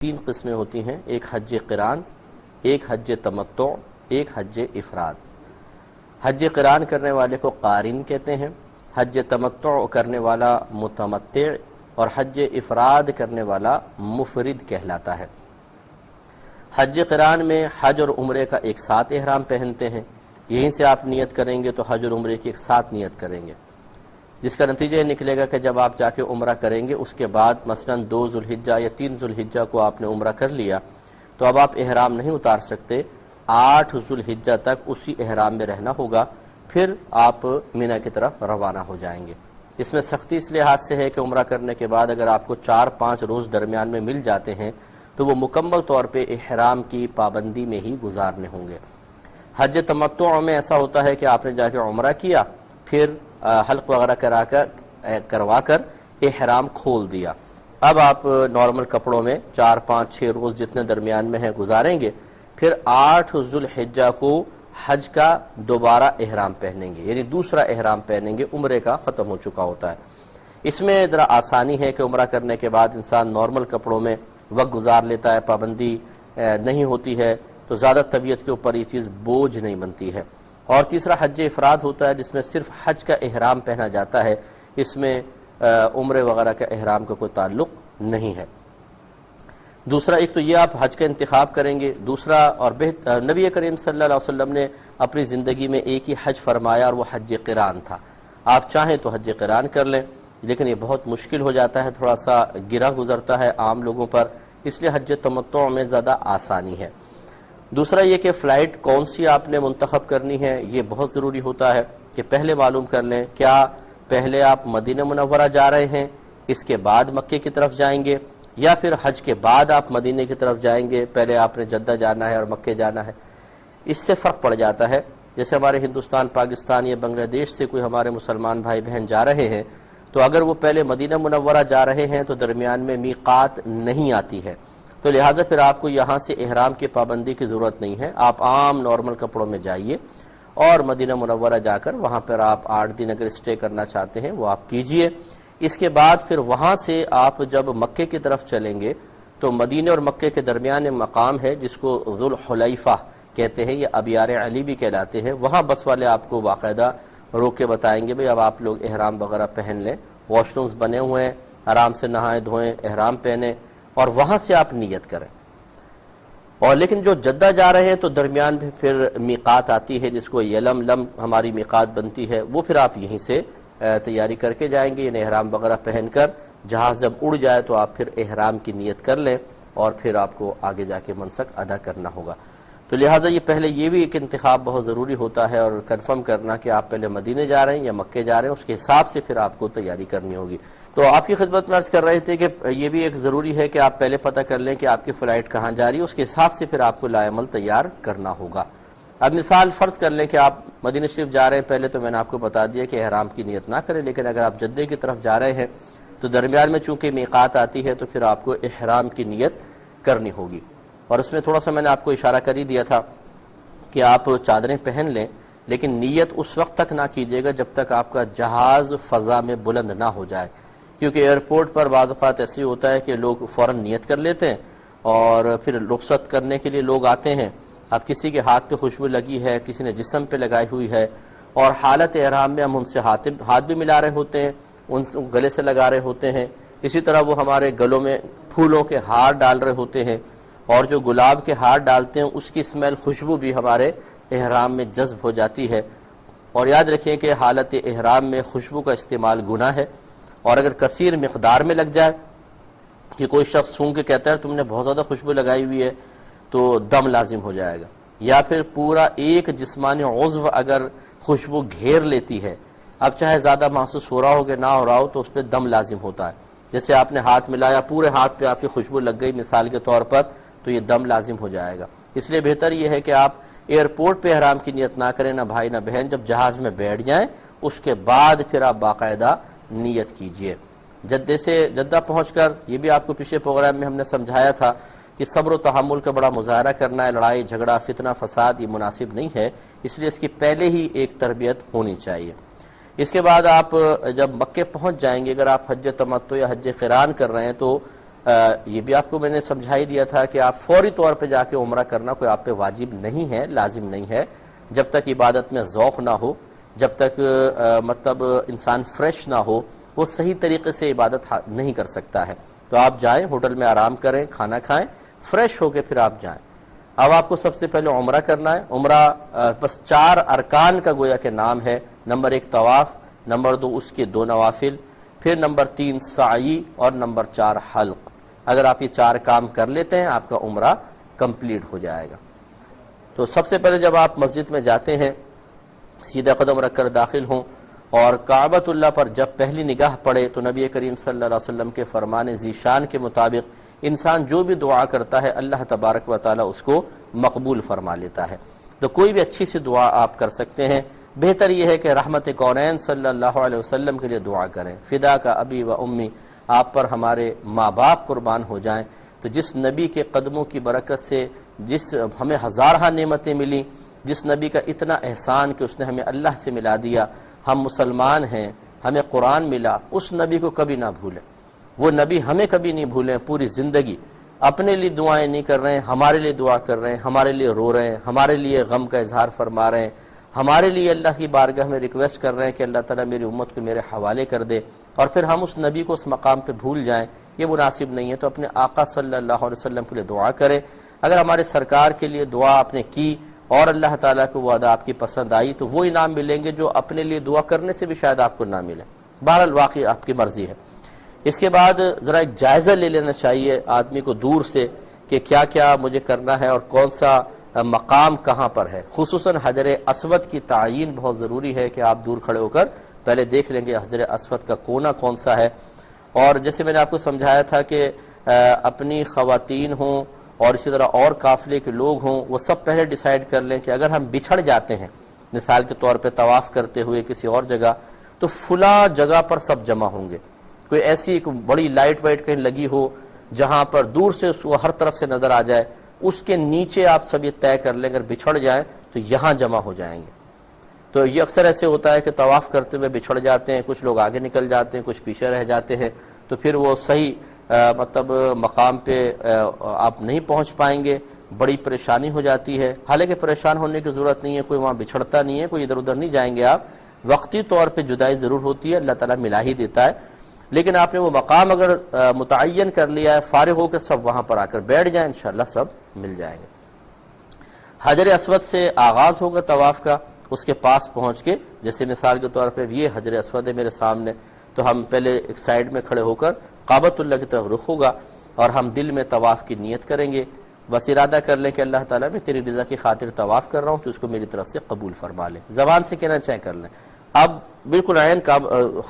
تین قسمیں ہوتی ہیں، ایک حج قران، ایک حج تمتع، ایک حج افراد۔ حج قران کرنے والے کو قارن کہتے ہیں، حج تمتع کرنے والا متمتع، اور حج افراد کرنے والا مفرد کہلاتا ہے۔ حج قران میں حج اور عمرے کا ایک ساتھ احرام پہنتے ہیں، یہیں سے آپ نیت کریں گے تو حج اور عمرے کی ایک ساتھ نیت کریں گے، جس کا نتیجہ یہ نکلے گا کہ جب آپ جا کے عمرہ کریں گے اس کے بعد مثلا 2 ذوالحجہ یا 3 ذوالحجہ کو آپ نے عمرہ کر لیا تو اب آپ احرام نہیں اتار سکتے، 8 ذوالحجہ تک اسی احرام میں رہنا ہوگا، پھر آپ مینا کی طرف روانہ ہو جائیں گے۔ اس میں سختی اس لحاظ سے ہے کہ عمرہ کرنے کے بعد اگر آپ کو 4-5 روز درمیان میں مل جاتے ہیں تو وہ مکمل طور پہ احرام کی پابندی میں ہی گزارنے ہوں گے۔ حج تمتع میں ایسا ہوتا ہے کہ آپ نے جا کے عمرہ کیا، پھر حلق وغیرہ کروا کر احرام کھول دیا، اب آپ نارمل کپڑوں میں 4-5-6 روز جتنے درمیان میں ہیں گزاریں گے، پھر 8 ذوالحجہ کو حج کا دوبارہ احرام پہنیں گے، یعنی دوسرا احرام پہنیں گے، عمرے کا ختم ہو چکا ہوتا ہے۔ اس میں ذرا آسانی ہے کہ عمرہ کرنے کے بعد انسان نارمل کپڑوں میں وقت گزار لیتا ہے، پابندی نہیں ہوتی ہے، تو زیادہ طبیعت کے اوپر یہ چیز بوجھ نہیں بنتی ہے۔ اور تیسرا حج افراد ہوتا ہے جس میں صرف حج کا احرام پہنا جاتا ہے، اس میں عمرے وغیرہ کا احرام کا کوئی تعلق نہیں ہے۔ دوسرا، ایک تو یہ آپ حج کا انتخاب کریں گے، دوسرا اور نبی کریم صلی اللہ علیہ وسلم نے اپنی زندگی میں ایک ہی حج فرمایا اور وہ حج قران تھا۔ آپ چاہیں تو حج قران کر لیں، لیکن یہ بہت مشکل ہو جاتا ہے، تھوڑا سا گرا گزرتا ہے عام لوگوں پر، اس لیے حج تمتع میں زیادہ آسانی ہے۔ دوسرا یہ کہ فلائٹ کون سی آپ نے منتخب کرنی ہے، یہ بہت ضروری ہوتا ہے کہ پہلے معلوم کر لیں، کیا پہلے آپ مدینہ منورہ جا رہے ہیں اس کے بعد مکے کی طرف جائیں گے، یا پھر حج کے بعد آپ مدینہ کی طرف جائیں گے، پہلے آپ نے جدہ جانا ہے اور مکے جانا ہے۔ اس سے فرق پڑ جاتا ہے، جیسے ہمارے ہندوستان، پاکستان یا بنگلہ دیش سے کوئی ہمارے مسلمان بھائی بہن جا رہے ہیں تو اگر وہ پہلے مدینہ منورہ جا رہے ہیں تو درمیان میں میقات نہیں آتی ہے، تو لہٰذا پھر آپ کو یہاں سے احرام کی پابندی کی ضرورت نہیں ہے، آپ عام نارمل کپڑوں میں جائیے اور مدینہ منورہ جا کر وہاں پر آپ 8 دن اگر اسٹے کرنا چاہتے ہیں وہ آپ کیجئے۔ اس کے بعد پھر وہاں سے آپ جب مکے کی طرف چلیں گے تو مدینہ اور مکے کے درمیان مقام ہے جس کو ذوالحلیفہ کہتے ہیں یا ابیار علی بھی کہلاتے ہیں، وہاں بس والے آپ کو باقاعدہ روک کے بتائیں گے بھئی اب آپ لوگ احرام وغیرہ پہن لیں، واش رومز بنے ہوئے ہیں، آرام سے نہائیں دھوئیں، احرام پہنیں اور وہاں سے آپ نیت کریں۔ اور لیکن جو جدہ جا رہے ہیں تو درمیان میں پھر میقات آتی ہے جس کو یلملم ہماری میقات بنتی ہے، وہ پھر آپ یہیں سے تیاری کر کے جائیں گے، یعنی احرام وغیرہ پہن کر جہاز جب اڑ جائے تو آپ پھر احرام کی نیت کر لیں اور پھر آپ کو آگے جا کے منسک ادا کرنا ہوگا۔ تو لہٰذا یہ پہلے یہ بھی ایک انتخاب بہت ضروری ہوتا ہے اور کنفرم کرنا کہ آپ پہلے مدینے جا رہے ہیں یا مکے جا رہے ہیں، اس کے حساب سے پھر آپ کو تیاری کرنی ہوگی۔ تو آپ کی خدمت میں عرض کر رہے تھے کہ یہ بھی ایک ضروری ہے کہ آپ پہلے پتہ کر لیں کہ آپ کی فلائٹ کہاں جا رہی ہے، اس کے حساب سے پھر آپ کو لائعمل تیار کرنا ہوگا۔ اب مثال فرض کر لیں کہ آپ مدینہ شریف جا رہے ہیں، پہلے تو میں نے آپ کو بتا دیا کہ احرام کی نیت نہ کریں، لیکن اگر آپ جدہ کی طرف جا رہے ہیں تو درمیان میں چونکہ میقات آتی ہے تو پھر آپ کو احرام کی نیت کرنی ہوگی۔ اور اس میں تھوڑا سا میں نے آپ کو اشارہ کر ہی دیا تھا کہ آپ چادریں پہن لیں، لیکن نیت اس وقت تک نہ کیجیے گا جب تک آپ کا جہاز فضا میں بلند نہ ہو جائے، کیونکہ ایئرپورٹ پر بعض اوقات ایسے ہوتا ہے کہ لوگ فوراً نیت کر لیتے ہیں اور پھر رخصت کرنے کے لیے لوگ آتے ہیں، اب کسی کے ہاتھ پہ خوشبو لگی ہے، کسی نے جسم پہ لگائی ہوئی ہے، اور حالت احرام میں ہم ان سے ہاتھ بھی ملا رہے ہوتے ہیں، ان سے گلے سے لگا رہے ہوتے ہیں، اسی طرح وہ ہمارے گلوں میں پھولوں کے ہار ڈال رہے ہوتے ہیں، اور جو گلاب کے ہار ڈالتے ہیں اس کی اسمیل، خوشبو بھی ہمارے احرام میں جذب ہو جاتی ہے۔ اور یاد رکھیں کہ حالت احرام میں خوشبو کا استعمال گناہ ہے، اور اگر کثیر مقدار میں لگ جائے کہ کوئی شخص سونگ کے کہتا ہے تم نے بہت زیادہ خوشبو لگائی ہوئی ہے تو دم لازم ہو جائے گا، یا پھر پورا ایک جسمانی عضو اگر خوشبو گھیر لیتی ہے، اب چاہے زیادہ محسوس ہو رہا ہو کہ نہ ہو رہا ہو تو اس پہ دم لازم ہوتا ہے۔ جیسے آپ نے ہاتھ ملایا، پورے ہاتھ پہ آپ کی خوشبو لگ گئی مثال کے طور پر، تو یہ دم لازم ہو جائے گا۔ اس لیے بہتر یہ ہے کہ آپ ایئرپورٹ پہ احرام کی نیت نہ کریں، نہ بھائی نہ بہن، جب جہاز میں بیٹھ جائیں اس کے بعد پھر آپ باقاعدہ نیت کیجئے۔ جدہ سے جدہ پہنچ کر یہ بھی آپ کو پچھلے پروگرام میں ہم نے سمجھایا تھا کہ صبر و تحمل کا بڑا مظاہرہ کرنا ہے، لڑائی جھگڑا فتنہ فساد یہ مناسب نہیں ہے، اس لیے اس کی پہلے ہی ایک تربیت ہونی چاہیے۔ اس کے بعد آپ جب مکے پہنچ جائیں گے، اگر آپ حج تمتع یا حج قران کر رہے ہیں تو یہ بھی آپ کو میں نے سمجھا ہی دیا تھا کہ آپ فوری طور پہ جا کے عمرہ کرنا کوئی آپ پہ واجب نہیں ہے، لازم نہیں ہے، جب تک عبادت میں ذوق نہ ہو، جب تک مطلب انسان فریش نہ ہو وہ صحیح طریقے سے عبادت نہیں کر سکتا ہے۔ تو آپ جائیں، ہوٹل میں آرام کریں، کھانا کھائیں، فریش ہو کے پھر آپ جائیں۔ اب آپ کو سب سے پہلے عمرہ کرنا ہے۔ عمرہ بس 4 ارکان کا گویا کہ نام ہے۔ نمبر 1 طواف، نمبر 2 اس کے 2 نوافل، پھر نمبر 3 سعی، اور نمبر 4 حلق۔ اگر آپ یہ 4 کام کر لیتے ہیں آپ کا عمرہ کمپلیٹ ہو جائے گا۔ تو سب سے پہلے جب آپ مسجد میں جاتے ہیں سیدھا قدم رکھ کر داخل ہوں اور کعبۃ اللہ پر جب پہلی نگاہ پڑے تو نبی کریم صلی اللہ علیہ وسلم کے فرمان ذیشان کے مطابق انسان جو بھی دعا کرتا ہے اللہ تبارک و تعالی اس کو مقبول فرما لیتا ہے۔ تو کوئی بھی اچھی سی دعا آپ کر سکتے ہیں۔ بہتر یہ ہے کہ رحمت کونین صلی اللہ علیہ وسلم کے لیے دعا کریں، فدا کا ابی و امی، آپ پر ہمارے ماں باپ قربان ہو جائیں۔ تو جس نبی کے قدموں کی برکت سے جس ہمیں ہزارہ نعمتیں ملی، جس نبی کا اتنا احسان کہ اس نے ہمیں اللہ سے ملا دیا، ہم مسلمان ہیں، ہمیں قرآن ملا، اس نبی کو کبھی نہ بھولیں۔ وہ نبی ہمیں کبھی نہیں بھولیں۔ پوری زندگی اپنے لیے دعائیں نہیں کر رہے ہیں، ہمارے لیے دعا کر رہے ہیں، ہمارے لیے رو رہے ہیں، ہمارے لیے غم کا اظہار فرما رہے ہیں، ہمارے لیے اللہ کی بارگاہ میں ریکویسٹ کر رہے ہیں کہ اللہ تعالیٰ میری امت کو میرے حوالے کر دے، اور پھر ہم اس نبی کو اس مقام پہ بھول جائیں، یہ مناسب نہیں ہے۔ تو اپنے آقا صلی اللہ علیہ وسلم کے لیے دعا کریں۔ اگر ہمارے سرکار کے لیے دعا آپ نے کی اور اللہ تعالیٰ کو وہ ادا آپ کی پسند آئی تو وہ انعام ملیں گے جو اپنے لیے دعا کرنے سے بھی شاید آپ کو نہ ملے۔ بہرحال واقعی آپ کی مرضی ہے۔ اس کے بعد ذرا ایک جائزہ لے لینا چاہیے آدمی کو دور سے کہ کیا کیا مجھے کرنا ہے اور کون سا مقام کہاں پر ہے۔ خصوصاً حجر اسود کی تعیین بہت ضروری ہے کہ آپ دور کھڑے ہو کر پہلے دیکھ لیں گے حجر اسود کا کونا کون سا ہے۔ اور جیسے میں نے آپ کو سمجھایا تھا کہ اپنی خواتین ہوں اور اسی طرح اور قافلے کے لوگ ہوں، وہ سب پہلے ڈیسائیڈ کر لیں کہ اگر ہم بچھڑ جاتے ہیں مثال کے طور پہ طواف کرتے ہوئے کسی اور جگہ، تو فلاں جگہ پر سب جمع ہوں گے۔ کوئی ایسی ایک بڑی لائٹ وائٹ کہیں لگی ہو جہاں پر دور سے وہ ہر طرف سے نظر آ جائے، اس کے نیچے آپ سب یہ طے کر لیں اگر بچھڑ جائیں تو یہاں جمع ہو جائیں گے۔ تو یہ اکثر ایسے ہوتا ہے کہ طواف کرتے ہوئے بچھڑ جاتے ہیں، کچھ لوگ آگے نکل جاتے ہیں، کچھ پیچھے رہ جاتے ہیں، تو پھر وہ صحیح مطلب مقام پہ آپ نہیں پہنچ پائیں گے، بڑی پریشانی ہو جاتی ہے۔ حالانکہ پریشان ہونے کی ضرورت نہیں ہے، کوئی وہاں بچھڑتا نہیں ہے، کوئی ادھر ادھر نہیں جائیں گے آپ، وقتی طور پہ جدائی ضرور ہوتی ہے، اللہ تعالیٰ ملا ہی دیتا ہے، لیکن آپ نے وہ مقام اگر متعین کر لیا ہے، فارغ ہو کے سب وہاں پر آ کر بیٹھ جائیں، انشاءاللہ سب مل جائیں گے۔ حجر اسود سے آغاز ہوگا طواف کا، اس کے پاس پہنچ کے جیسے مثال کے طور پہ یہ حجر اسود ہے میرے سامنے، تو ہم پہلے ایک سائیڈ میں کھڑے ہو کر کعبۃ اللہ کی طرف رخ ہوگا اور ہم دل میں طواف کی نیت کریں گے، بس ارادہ کر لیں کہ اللہ تعالیٰ میں تیری رضا کی خاطر طواف کر رہا ہوں کہ اس کو میری طرف سے قبول فرما لے، زبان سے کہنا چاہے کر لیں۔ اب بالکل عین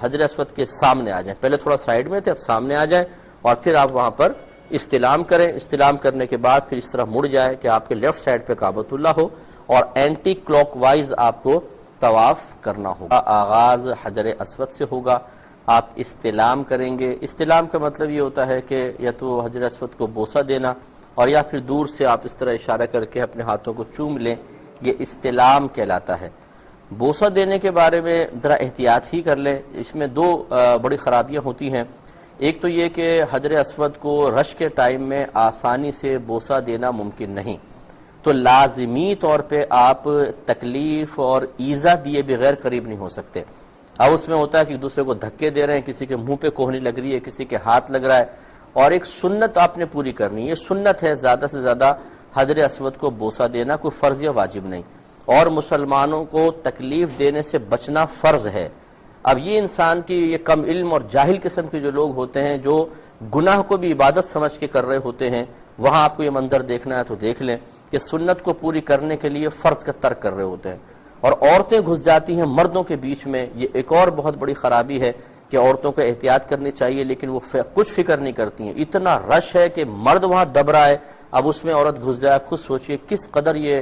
حجر اسود کے سامنے آ جائیں، پہلے تھوڑا سائیڈ میں تھے اب سامنے آ جائیں، اور پھر آپ وہاں پر استلام کریں۔ استلام کرنے کے بعد پھر اس طرح مڑ جائیں کہ آپ کے لیفٹ سائیڈ پہ کعبۃ اللہ ہو اور اینٹی کلاک وائز آپ کو طواف کرنا ہوگا۔ آغاز حجر اسود سے ہوگا، آپ استلام کریں گے۔ استلام کا مطلب یہ ہوتا ہے کہ یا تو حجر اسود کو بوسہ دینا اور یا پھر دور سے آپ اس طرح اشارہ کر کے اپنے ہاتھوں کو چوم لیں، یہ استلام کہلاتا ہے۔ بوسہ دینے کے بارے میں ذرا احتیاط ہی کر لیں، اس میں 2 بڑی خرابیاں ہوتی ہیں۔ ایک تو یہ کہ حجر اسود کو رش کے ٹائم میں آسانی سے بوسہ دینا ممکن نہیں، تو لازمی طور پہ آپ تکلیف اور ایذا دیے بغیر قریب نہیں ہو سکتے۔ اب اس میں ہوتا ہے کہ ایک دوسرے کو دھکے دے رہے ہیں، کسی کے منہ پہ کوہنی لگ رہی ہے، کسی کے ہاتھ لگ رہا ہے، اور ایک سنت آپ نے پوری کرنی ہے۔ یہ سنت ہے زیادہ سے زیادہ حجر اسود کو بوسہ دینا، کوئی فرض یا واجب نہیں، اور مسلمانوں کو تکلیف دینے سے بچنا فرض ہے۔ اب یہ انسان کی یہ کم علم اور جاہل قسم کے جو لوگ ہوتے ہیں جو گناہ کو بھی عبادت سمجھ کے کر رہے ہوتے ہیں، وہاں آپ کو یہ منظر دیکھنا ہے تو دیکھ لیں کہ سنت کو پوری کرنے کے لیے فرض کا ترک کر رہے ہوتے ہیں، اور عورتیں گھس جاتی ہیں مردوں کے بیچ میں۔ یہ ایک اور بہت بڑی خرابی ہے کہ عورتوں کو احتیاط کرنی چاہیے لیکن وہ کچھ فکر نہیں کرتی ہیں۔ اتنا رش ہے کہ مرد وہاں دب رہا ہے، اب اس میں عورت گھس جائے، خود سوچئے کس قدر یہ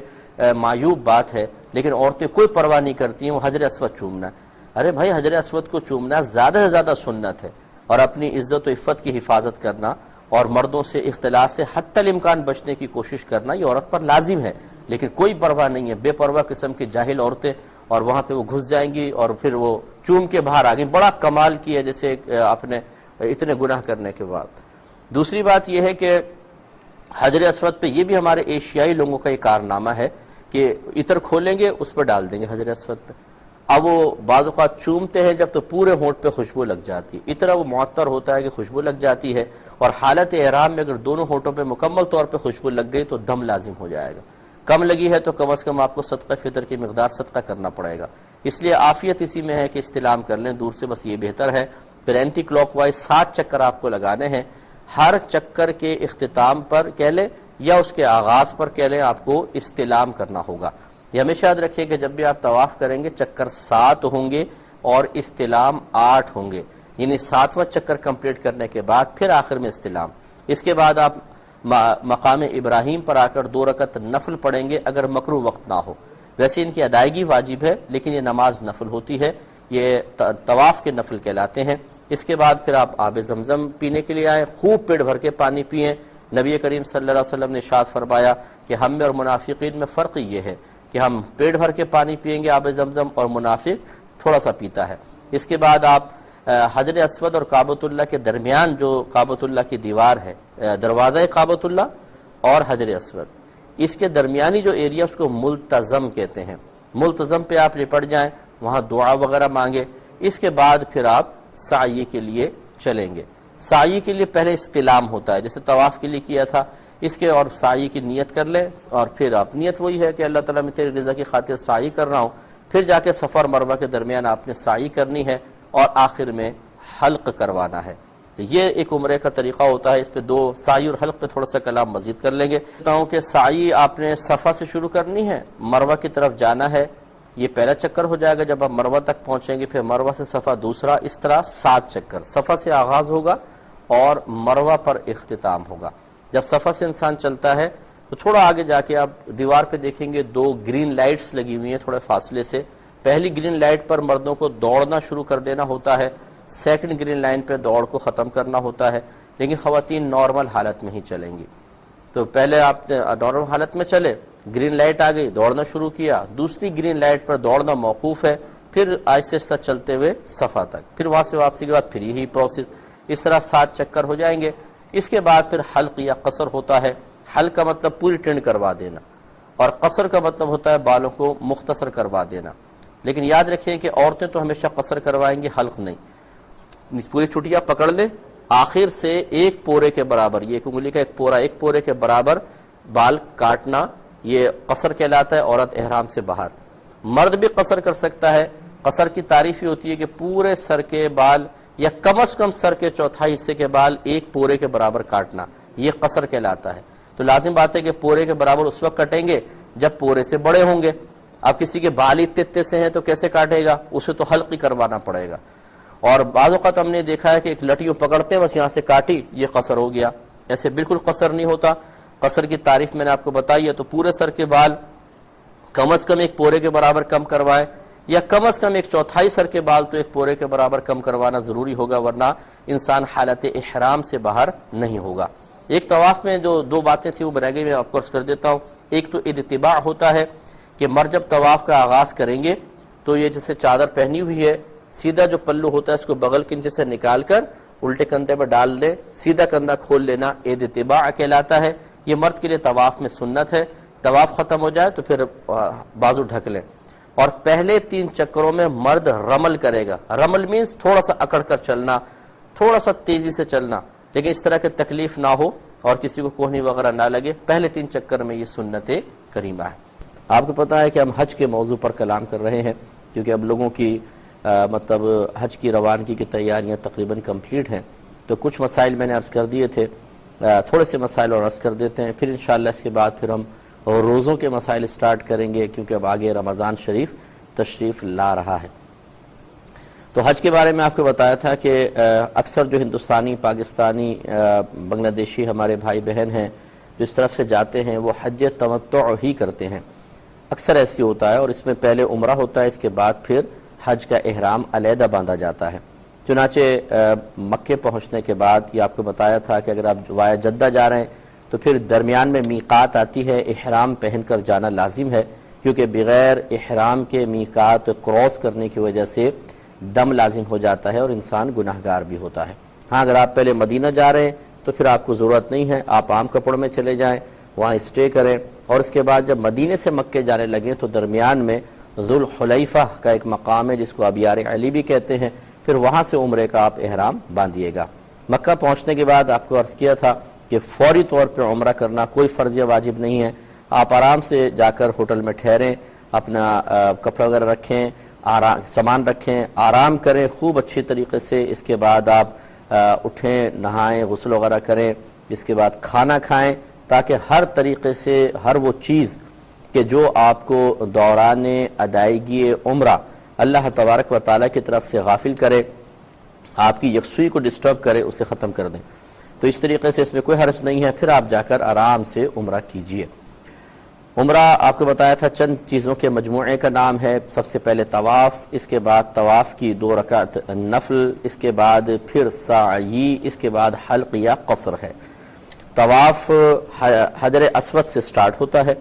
معیوب بات ہے، لیکن عورتیں کوئی پرواہ نہیں کرتی ہیں، وہ حجر اسود چومنا ہے۔ ارے بھائی حجر اسود کو چومنا زیادہ سے زیادہ سنت ہے، اور اپنی عزت و عفت کی حفاظت کرنا اور مردوں سے اختلاط سے حتی الامکان بچنے کی کوشش کرنا یہ عورت پر لازم ہے، لیکن کوئی پرواہ نہیں ہے۔ بے پرواہ قسم کی جاہل عورتیں، اور وہاں پہ وہ گھس جائیں گی اور پھر وہ چوم کے باہر آ گئی۔ بڑا کمال کی ہے جیسے آپ نے اتنے گناہ کرنے کے بعد۔ دوسری بات یہ ہے کہ حجر اسود پہ یہ بھی ہمارے ایشیائی لوگوں کا ایک کارنامہ ہے کہ عطر کھولیں گے اس پہ ڈال دیں گے حجر اسود پہ. اب وہ بعض اوقات چومتے ہیں جب تو پورے ہونٹ پہ خوشبو لگ جاتی ہے، اتنا وہ معطر ہوتا ہے کہ خوشبو لگ جاتی ہے، اور حالت احرام میں اگر دونوں ہونٹوں پہ مکمل طور پہ خوشبو لگ گئی تو دم لازم ہو جائے گا. کم لگی ہے تو کم از کم آپ کو صدقہ فطر کی مقدار صدقہ کرنا پڑے گا. اس لیے عافیت اسی میں ہے کہ استلام کر لیں دور سے، بس یہ بہتر ہے. پھر اینٹی کلاک وائز 7 چکر آپ کو لگانے ہیں. ہر چکر کے اختتام پر کہہ لیں یا اس کے آغاز پر کہہ لیں آپ کو استلام کرنا ہوگا. یہ ہمیشہ یاد رکھیے کہ جب بھی آپ طواف کریں گے چکر 7 ہوں گے اور استلام 8 ہوں گے، یعنی 7واں چکر کمپلیٹ کرنے کے بعد پھر آخر میں استلام. اس کے بعد آپ مقام ابراہیم پر آ کر 2 رکعت نفل پڑھیں گے اگر مکروہ وقت نہ ہو. ویسے ان کی ادائیگی واجب ہے لیکن یہ نماز نفل ہوتی ہے، یہ طواف کے نفل کہلاتے ہیں. اس کے بعد پھر آپ آب زمزم پینے کے لیے آئیں، خوب پیٹ بھر کے پانی پئیں. نبی کریم صلی اللہ علیہ وسلم نے ارشاد فرمایا کہ ہم میں اور منافقین میں فرق یہ ہے کہ ہم پیٹ بھر کے پانی پیئیں گے آب زمزم، اور منافق تھوڑا سا پیتا ہے. اس کے بعد آپ حجر اسود اور کعبۃ اللہ کے درمیان جو کعبۃ اللہ کی دیوار ہے، دروازہ کعبۃ اللہ اور حجر اسود، اس کے درمیانی جو ایریا اس کو ملتزم کہتے ہیں. ملتزم پہ آپ لپٹ جائیں، وہاں دعا وغیرہ مانگے. اس کے بعد پھر آپ سعی کے لیے چلیں گے. سعی کے لیے پہلے استلام ہوتا ہے جیسے طواف کے لیے کیا تھا، اس کے اور سعی کی نیت کر لیں، اور پھر آپ نیت وہی ہے کہ اللہ تعالیٰ میں تیری رضا کی خاطر سعی کر رہا ہوں. پھر جا کے صفا اور مروہ کے درمیان آپ نے سعی کرنی ہے اور آخر میں حلق کروانا ہے. تو یہ ایک عمرے کا طریقہ ہوتا ہے. اس پہ 2 سعی اور حلق پہ تھوڑا سا کلام مزید کر لیں گے. کہتا ہوں کہ سعی آپ نے صفا سے شروع کرنی ہے، مروہ کی طرف جانا ہے. یہ پہلا چکر ہو جائے گا جب آپ مروہ تک پہنچیں گے، پھر مروہ سے صفا دوسرا، اس طرح 7 چکر. صفا سے آغاز ہوگا اور مروہ پر اختتام ہوگا. جب صفا سے انسان چلتا ہے تو تھوڑا آگے جا کے آپ دیوار پہ دیکھیں گے 2 گرین لائٹس لگی ہوئی ہیں تھوڑے فاصلے سے. پہلی گرین لائٹ پر مردوں کو دوڑنا شروع کر دینا ہوتا ہے، سیکنڈ گرین لائن پہ دوڑ کو ختم کرنا ہوتا ہے، لیکن خواتین نارمل حالت میں ہی چلیں گی. تو پہلے آپ نارمل حالت میں چلے، گرین لائٹ آ گئی، دوڑنا شروع کیا، دوسری گرین لائٹ پر دوڑنا موقوف ہے، پھر آہستہ آہستہ چلتے ہوئے صفا تک، پھر وہاں سے واپسی کے بعد پھر یہی پروسیس. اس طرح 7 چکر ہو جائیں گے. اس کے بعد پھر حلق یا قصر ہوتا ہے. حلق کا مطلب پوری ٹرین کروا دینا، اور قصر کا مطلب ہوتا ہے بالوں کو مختصر کروا دینا. لیکن یاد رکھیں کہ عورتیں تو ہمیشہ قصر کروائیں گی، حلق نہیں. پوری چھٹیاں پکڑ لیں، آخر سے 1 پورے کے برابر، یہ 1 انگلی کا 1 پورا، 1 پورے کے برابر بال کاٹنا، یہ قصر کہلاتا ہے. عورت احرام سے باہر. مرد بھی قصر کر سکتا ہے. قصر کی تعریف یہ ہوتی ہے کہ پورے سر کے بال یا کم از کم سر کے چوتھائی حصے کے بال 1 پورے کے برابر کاٹنا، یہ قصر کہلاتا ہے. تو لازم بات ہے کہ پورے کے برابر اس وقت کٹیں گے جب پورے سے بڑے ہوں گے. اب کسی کے بال اتنے سے ہیں تو کیسے کاٹے گا؟ اسے تو حلق ہی کروانا پڑے گا. اور بعض اوقات ہم نے دیکھا ہے کہ ایک لٹیوں پکڑتے ہیں، بس یہاں سے کاٹی، یہ قصر ہو گیا. ایسے بالکل قصر نہیں ہوتا. قصر کی تعریف میں نے آپ کو بتائی ہے. تو پورے سر کے بال کم از کم 1 پورے کے برابر کم کروائیں، یا کم از کم 1/4 سر کے بال تو 1 پورے کے برابر کم کروانا ضروری ہوگا، ورنہ انسان حالت احرام سے باہر نہیں ہوگا. ایک طواف میں جو 2 باتیں تھیں وہ برائے میں آپ کو عرض کر دیتا ہوں. ایک تو اتباع ہوتا ہے کہ مرد جب طواف کا آغاز کریں گے تو یہ جیسے چادر پہنی ہوئی ہے، سیدھا جو پلو ہوتا ہے اس کو بغل کے نیچے سے نکال کر الٹے کندھے پر ڈال دے، سیدھا کندھا کھول لینا، اتباع کہلاتا ہے. یہ مرد کے لیے طواف میں سنت ہے. طواف ختم ہو جائے تو پھر بازو ڈھک لیں. اور پہلے 3 چکروں میں مرد رمل کرے گا. رمل مینز تھوڑا سا اکڑ کر چلنا، تھوڑا سا تیزی سے چلنا، لیکن اس طرح کی تکلیف نہ ہو اور کسی کو کوہنی وغیرہ نہ لگے. پہلے 3 چکر میں یہ سنت کریمہ ہے. آپ کو پتا ہے کہ ہم حج کے موضوع پر کلام کر رہے ہیں، کیونکہ اب لوگوں کی مطلب حج کی روانگی کی تیاریاں تقریباً کمپلیٹ ہیں. تو کچھ مسائل میں نے عرض کر دیے تھے، تھوڑے سے مسائل اور عرض کر دیتے ہیں. پھر انشاءاللہ اس کے بعد پھر ہم روزوں کے مسائل سٹارٹ کریں گے، کیونکہ اب آگے رمضان شریف تشریف لا رہا ہے. تو حج کے بارے میں آپ کو بتایا تھا کہ اکثر جو ہندوستانی، پاکستانی، بنگلہ دیشی ہمارے بھائی بہن ہیں جو اس طرف سے جاتے ہیں وہ حج تمتع ہی کرتے ہیں. اکثر ایسی ہوتا ہے، اور اس میں پہلے عمرہ ہوتا ہے، اس کے بعد پھر حج کا احرام علیحدہ باندھا جاتا ہے. چنانچہ مکے پہنچنے کے بعد یہ آپ کو بتایا تھا کہ اگر آپ وایا جدہ جا رہے ہیں تو پھر درمیان میں میقات آتی ہے، احرام پہن کر جانا لازم ہے، کیونکہ بغیر احرام کے میقات کراس کرنے کی وجہ سے دم لازم ہو جاتا ہے اور انسان گناہگار بھی ہوتا ہے. ہاں اگر آپ پہلے مدینہ جا رہے ہیں تو پھر آپ کو ضرورت نہیں ہے، آپ عام کپڑوں میں چلے جائیں، وہاں اسٹے کریں، اور اس کے بعد جب مدینے سے مکے جانے لگیں تو درمیان میں ذوالحلیفہ کا ایک مقام ہے جس کو ابیار علی بھی کہتے ہیں، پھر وہاں سے عمرے کا آپ احرام باندھیے گا۔ مکہ پہنچنے کے بعد آپ کو عرض کیا تھا کہ فوری طور پہ عمرہ کرنا کوئی فرض واجب نہیں ہے، آپ آرام سے جا کر ہوٹل میں ٹھہریں، اپنا کپڑا وغیرہ رکھیں، سامان رکھیں، آرام کریں خوب اچھی طریقے سے، اس کے بعد آپ اٹھیں، نہائیں، غسل وغیرہ کریں، اس کے بعد کھانا کھائیں، تاکہ ہر طریقے سے ہر وہ چیز کہ جو آپ کو دوران ادائیگی عمرہ اللہ تبارک و تعالیٰ کی طرف سے غافل کرے، آپ کی یکسوئی کو ڈسٹرب کرے، اسے ختم کر دیں۔ تو اس طریقے سے اس میں کوئی حرج نہیں ہے، پھر آپ جا کر آرام سے عمرہ کیجئے۔ عمرہ آپ کو بتایا تھا چند چیزوں کے مجموعے کا نام ہے، سب سے پہلے طواف، اس کے بعد طواف کی 2 رکعت نفل، اس کے بعد پھر سعی، اس کے بعد حلق یا قصر ہے۔ طواف حجر اسود سے سٹارٹ ہوتا ہے،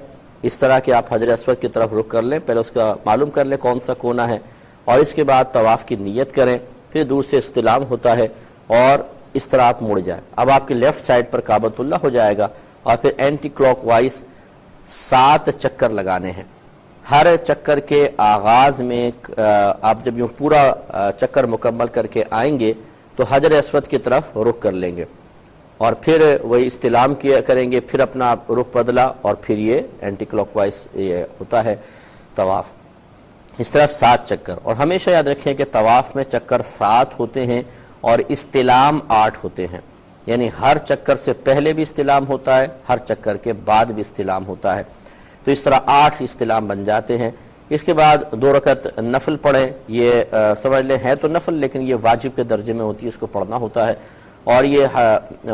اس طرح کہ آپ حجر اسود کی طرف رخ کر لیں، پہلے اس کا معلوم کر لیں کون سا کونا ہے، اور اس کے بعد طواف کی نیت کریں، پھر دور سے استلام ہوتا ہے، اور اس طرح آپ مڑ جائیں۔ اب آپ کے لیفٹ سائڈ پر کعبۃ اللہ ہو جائے گا، اور پھر اینٹی کلاک وائز 7 چکر لگانے ہیں۔ ہر چکر کے آغاز میں آپ جب یوں پورا چکر مکمل کر کے آئیں گے تو حجر اسود کی طرف رخ کر لیں گے، اور پھر وہی استلام کیا کریں گے، پھر اپنا رخ بدلا، اور پھر یہ اینٹی کلاک وائز یہ ہوتا ہے طواف۔ اس طرح 7 چکر، اور ہمیشہ یاد رکھیں کہ طواف میں چکر 7 ہوتے ہیں اور استلام 8 ہوتے ہیں، یعنی ہر چکر سے پہلے بھی استلام ہوتا ہے، ہر چکر کے بعد بھی استلام ہوتا ہے، تو اس طرح 8 استلام بن جاتے ہیں۔ اس کے بعد 2 رکعت نفل پڑھیں، یہ سمجھ لیں ہے تو نفل لیکن یہ واجب کے درجے میں ہوتی ہے، اس کو پڑھنا ہوتا ہے، اور یہ